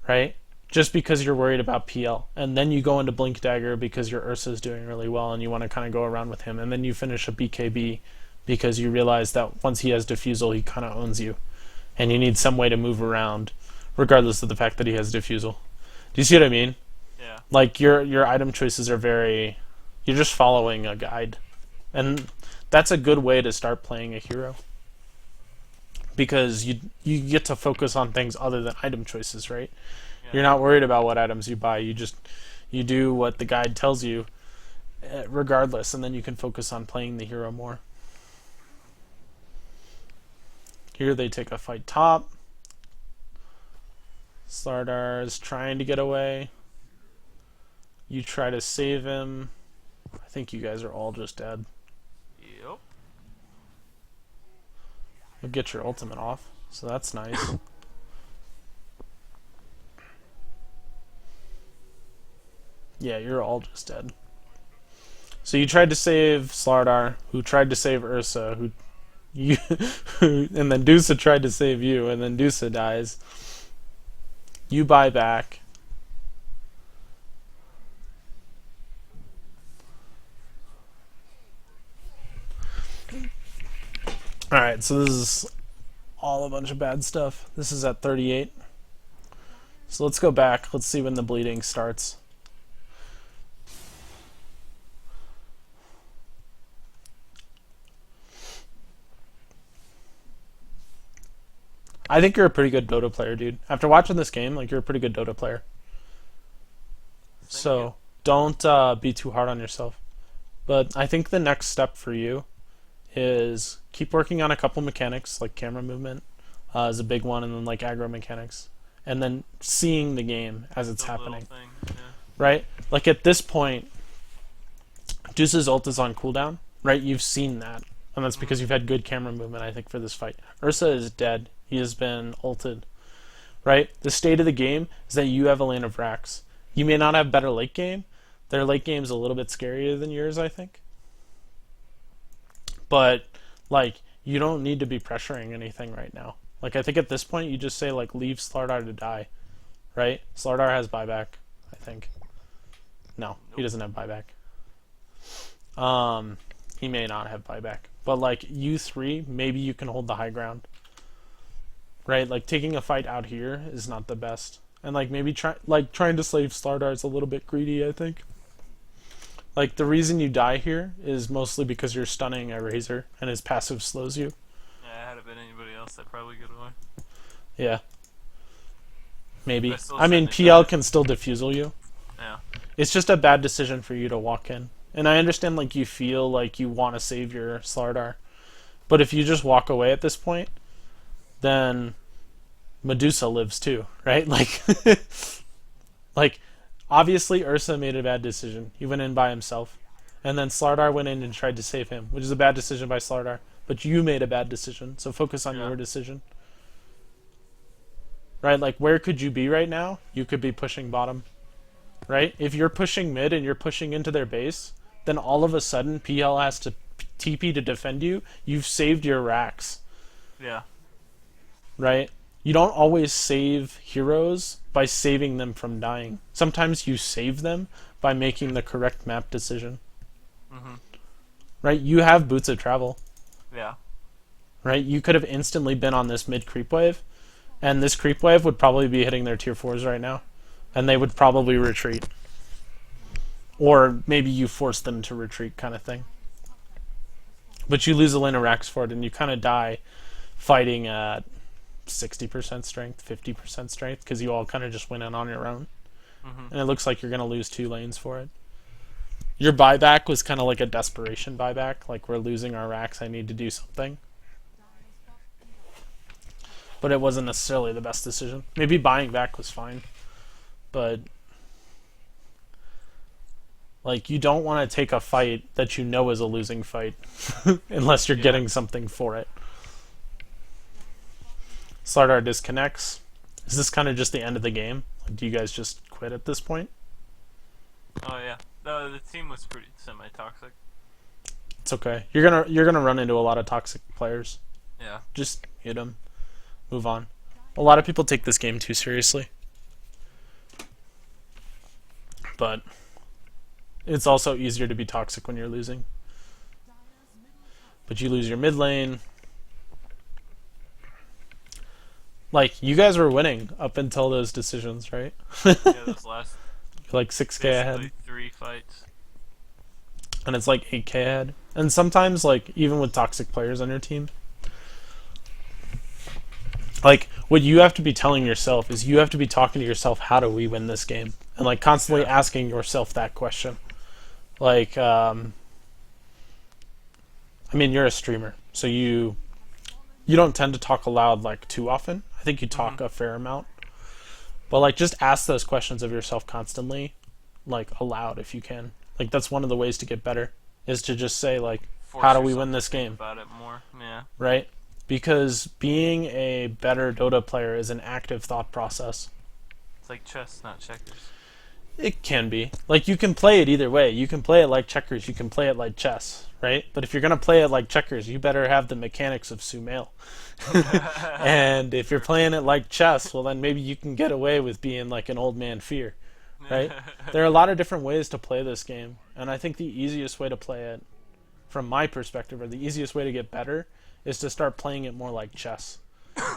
Right? Just because you're worried about PL. And then you go into Blink Dagger because your Ursa's doing really well and you want to kind of go around with him. And then you finish a BKB because you realize that once he has Diffusal, he kind of owns you. And you need some way to move around, regardless of the fact that he has Diffusal. Do you see what I mean? Yeah. Like, your item choices are very... You're just following a guide. And that's a good way to start playing a hero. Because you get to focus on things other than item choices, right? Yeah. You're not worried about what items you buy. You do what the guide tells you, regardless, and then you can focus on playing the hero more. Here they take a fight top. Slardar is trying to get away. You try to save him. I think you guys are all just dead. Yep. You'll get your ultimate off, so that's nice. Yeah, you're all just dead. So you tried to save Slardar, who tried to save Ursa, and then Dusa tried to save you, and then Dusa dies. You buy back. Alright, so this is all a bunch of bad stuff. This is at 38. So let's go back. Let's see when the bleeding starts. I think you're a pretty good Dota player, dude. After watching this game, like, you're a pretty good Dota player. So don't be too hard on yourself. But I think the next step for you is keep working on a couple mechanics, like camera movement is a big one, and then like aggro mechanics, and then seeing the game as it's happening. Yeah. Right? Like at this point, Deuce's ult is on cooldown, right? You've seen that, and that's because you've had good camera movement, I think, for this fight. Ursa is dead. He has been ulted. Right? The state of the game is that you have a lane of racks. You may not have better late game. Their late game's a little bit scarier than yours, I think. But, like, you don't need to be pressuring anything right now. Like, I think at this point, you just say, like, leave Slardar to die. Right? Slardar has buyback, I think. No, he doesn't have buyback. He may not have buyback. But, like, you three, maybe you can hold the high ground. Right? Like, taking a fight out here is not the best. And, like, maybe trying to slave Slardar is a little bit greedy, I think. Like, the reason you die here is mostly because you're stunning a Razor, and his passive slows you. Yeah, had it been anybody else, that probably get away. Yeah. Maybe. I mean, PL can still defusal you. Yeah. It's just a bad decision for you to walk in. And I understand, like, you feel like you want to save your Slardar. But if you just walk away at this point, then Medusa lives too, right? Like, like, obviously Ursa made a bad decision. He went in by himself. And then Slardar went in and tried to save him, which is a bad decision by Slardar. But you made a bad decision, so focus on your decision. Right? Like, where could you be right now? You could be pushing bottom. Right? If you're pushing mid and you're pushing into their base, then all of a sudden PL has to TP to defend you. You've saved your racks. Yeah. Right? You don't always save heroes by saving them from dying. Sometimes you save them by making the correct map decision. Mm-hmm. Right? You have boots of travel. Yeah. Right? You could have instantly been on this mid creep wave, and this creep wave would probably be hitting their tier 4s right now. And they would probably retreat. Or maybe you force them to retreat, kind of thing. But you lose a lane of racks for it, and you kind of die fighting at 60% strength, 50% strength, because you all kind of just went in on your own. Mm-hmm. And it looks like you're going to lose 2 lanes for it. Your buyback was kind of like a desperation buyback, like, we're losing our racks, I need to do something. But it wasn't necessarily the best decision. Maybe buying back was fine. But, like, you don't want to take a fight that you know is a losing fight unless you're getting something for it. Slardar disconnects. Is this kind of just the end of the game? Like, do you guys just quit at this point? Oh yeah. No, the team was pretty semi-toxic. It's okay. You're gonna run into a lot of toxic players. Yeah. Just hit them. Move on. A lot of people take this game too seriously. But it's also easier to be toxic when you're losing. But you lose your mid lane. Like, you guys were winning up until those decisions, right? Yeah, those last like 6k ahead. 3 fights. And it's like 8k ahead. And sometimes, like, even with toxic players on your team, like, what you have to be telling yourself is you have to be talking to yourself, how do we win this game? And, like, constantly asking yourself that question. Like, I mean, you're a streamer, so you don't tend to talk aloud, like, too often. I think you talk a fair amount. But like, just ask those questions of yourself constantly, like aloud if you can. Like that's one of the ways to get better is to just say like, Force how do we yourself win to this think game? about it more. Yeah. Right? Because being a better Dota player is an active thought process. It's like chess, not checkers. It can be. Like, you can play it either way. You can play it like checkers, you can play it like chess, right? But if you're going to play it like checkers, you better have the mechanics of Sumail. And if you're playing it like chess, well, then maybe you can get away with being like an old man Fear, right? There are a lot of different ways to play this game, and I think the easiest way to play it, from my perspective, or the easiest way to get better, is to start playing it more like chess.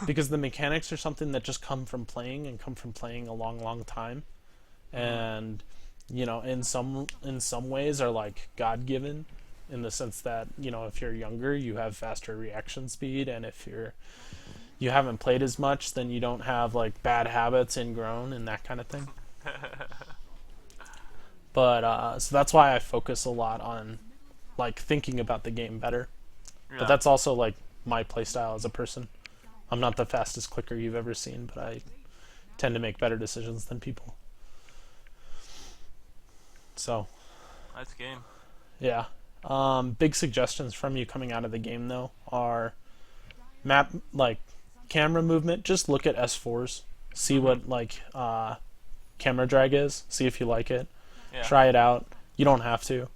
Because the mechanics are something that just come from playing and come from playing a long, long time. And you know, in some ways are like God-given, in the sense that, you know, if you're younger you have faster reaction speed, and if you haven't played as much, then you don't have like bad habits ingrown and that kind of thing. But so that's why I focus a lot on like thinking about the game better. Yeah. But that's also like my playstyle as a person. I'm not the fastest clicker you've ever seen, but I tend to make better decisions than people. So, That's game. yeah. Big suggestions from you coming out of the game though are map, like camera movement. Just look at S4s, see what like camera drag is, see if you like it. Yeah. Try it out. You don't have to.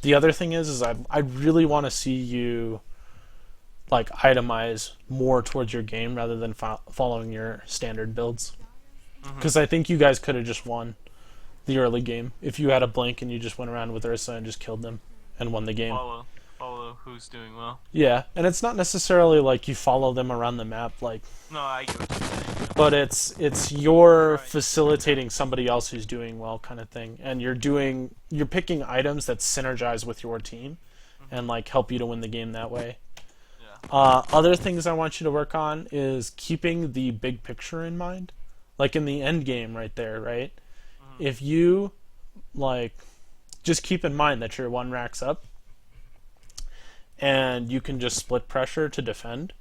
The other thing is I really want to see you like itemize more towards your game rather than following your standard builds. Because I think you guys could have just won the early game if you had a blink and you just went around with Ursa and just killed them and won the game. Follow who's doing well. Yeah, and it's not necessarily like you follow them around the map, like. No, I get what you're saying. But it's you're facilitating somebody else who's doing well, kind of thing, and you're picking items that synergize with your team, and like help you to win the game that way. Yeah. Other things I want you to work on is keeping the big picture in mind, like in the end game right there, right? If you like, just keep in mind that you're 1 racks up, and you can just split pressure to defend,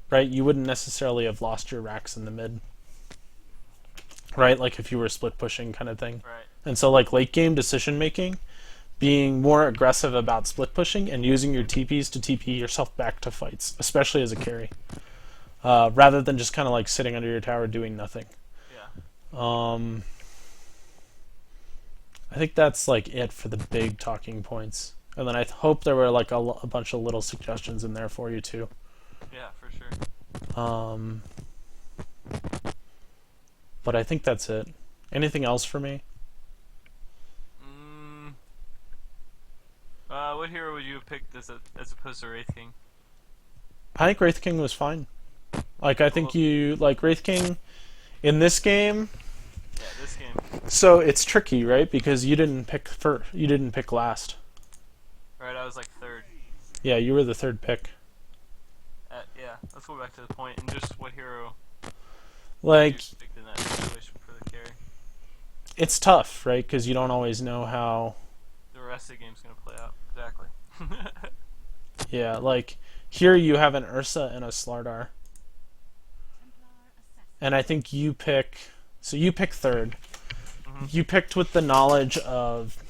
right? You wouldn't necessarily have lost your racks in the mid, right? Like if you were split pushing kind of thing. Right. And so like late game decision making, being more aggressive about split pushing and using your TPs to TP yourself back to fights, especially as a carry, rather than just kind of like sitting under your tower doing nothing. Yeah. I think that's like it for the big talking points. And then I hope there were like a bunch of little suggestions in there for you too. Yeah, for sure. But I think that's it. Anything else for me? What hero would you have picked as opposed to Wraith King? I think Wraith King was fine. Like I think you like Wraith King in this game. Yeah, this game. So it's tricky, right? Because you didn't pick first. You didn't pick last. Right, I was like third. Yeah, you were the third pick. Yeah, let's go back to the point and just what hero Like, you picked in that situation for the carry. it's tough, right? Because you don't always know how. The rest of the game's gonna play out exactly. Yeah, like here you have an Ursa and a Slardar, and I think you pick. So you pick third. You picked with the knowledge of.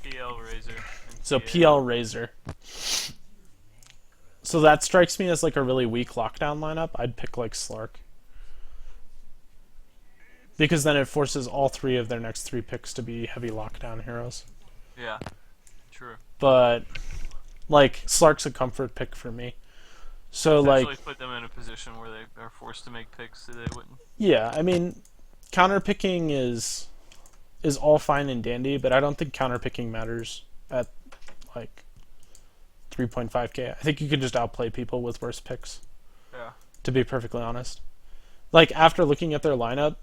PL Razor. So PL Razor. So that strikes me as like a really weak lockdown lineup. I'd pick like Slark. Because then it forces all 3 of their next 3 picks to be heavy lockdown heroes. Yeah, true. But like Slark's a comfort pick for me. So like put them in a position where they are forced to make picks so they wouldn't. yeah, I mean counter picking is all fine and dandy, but I don't think counter picking matters at like 3.5k. I think you can just outplay people with worse picks. Yeah. To be perfectly honest. Like after looking at their lineup,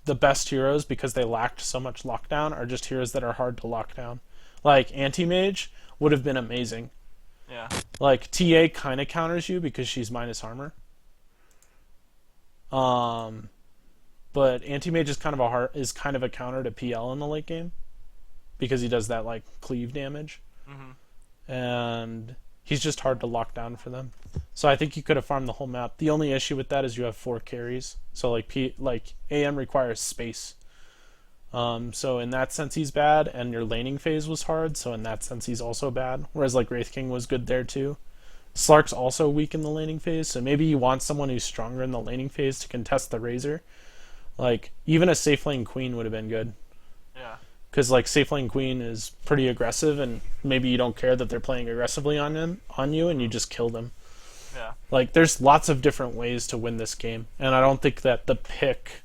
the best heroes, because they lacked so much lockdown, are just heroes that are hard to lock down. Like Anti-Mage would have been amazing. Yeah. Like TA kind of counters you because she's minus armor. But Anti-Mage is kind of a counter to PL in the late game because he does that like cleave damage. Mhm. And He's just hard to lock down for them. So I think you could have farmed the whole map. The only issue with that is you have 4 carries. So like AM requires space. So in that sense he's bad, and your laning phase was hard, so in that sense he's also bad. Whereas like Wraith King was good there too. Slark's also weak in the laning phase, so maybe you want someone who's stronger in the laning phase to contest the Razor. Like, even a safe lane Queen would have been good. Yeah. Because like safe lane Queen is pretty aggressive, and maybe you don't care that they're playing aggressively on you, and you just kill them. Yeah. Like, there's lots of different ways to win this game, and I don't think that the pick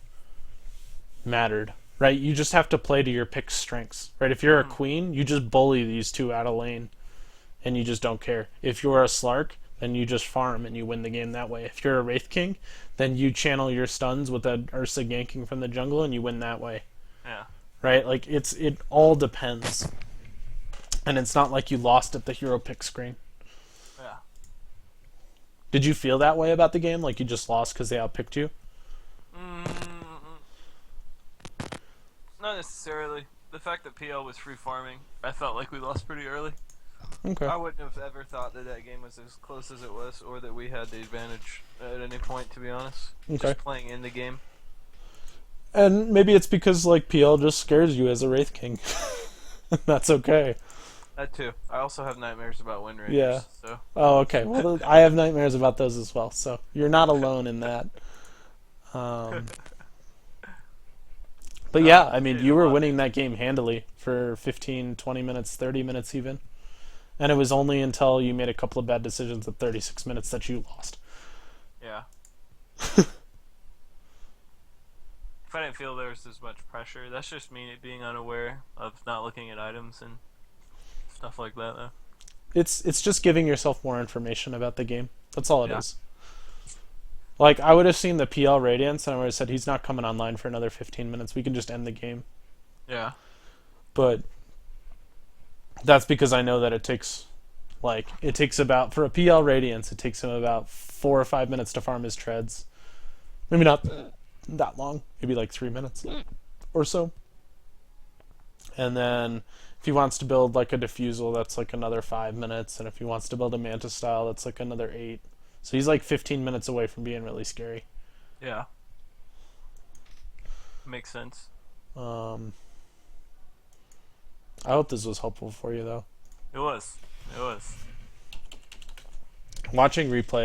mattered. Right? You just have to play to your pick's strengths. Right? If you're a Queen, you just bully these two out of lane, and you just don't care. If you're a Slark, then you just farm and you win the game that way. If you're a Wraith King, then you channel your stuns with an Ursa ganking from the jungle and you win that way. Yeah. Right? Like, it all depends. And it's not like you lost at the hero pick screen. Yeah. Did you feel that way about the game? Like you just lost because they outpicked you? Not necessarily. The fact that PL was free farming, I felt like we lost pretty early. Okay. I wouldn't have ever thought that that game was as close as it was, or that we had the advantage at any point, to be honest. Okay. Just playing in the game. And maybe it's because like PL just scares you as a Wraith King. That's okay. That too. I also have nightmares about win rates. Yeah. So. Oh, okay. Well, I have nightmares about those as well, so you're not alone in that. But yeah, I mean, you were winning that game handily for 15, 20 minutes, 30 minutes even. And it was only until you made a couple of bad decisions at 36 minutes that you lost. Yeah. If I didn't feel there was as much pressure, that's just me being unaware of not looking at items and stuff like that, though. It's just giving yourself more information about the game. That's all it is. Like, I would have seen the PL Radiance and I would have said, he's not coming online for another 15 minutes. We can just end the game. Yeah. But that's because I know that it takes about, for a PL Radiance, it takes him about 4 or 5 minutes to farm his treads. Maybe not that long. Maybe like 3 minutes or so. And then if he wants to build like a Diffusal, that's like another 5 minutes. And if he wants to build a Mantis style, that's like another 8. So he's like 15 minutes away from being really scary. Yeah. Makes sense. I hope this was helpful for you, though. It was. It was. Watching replay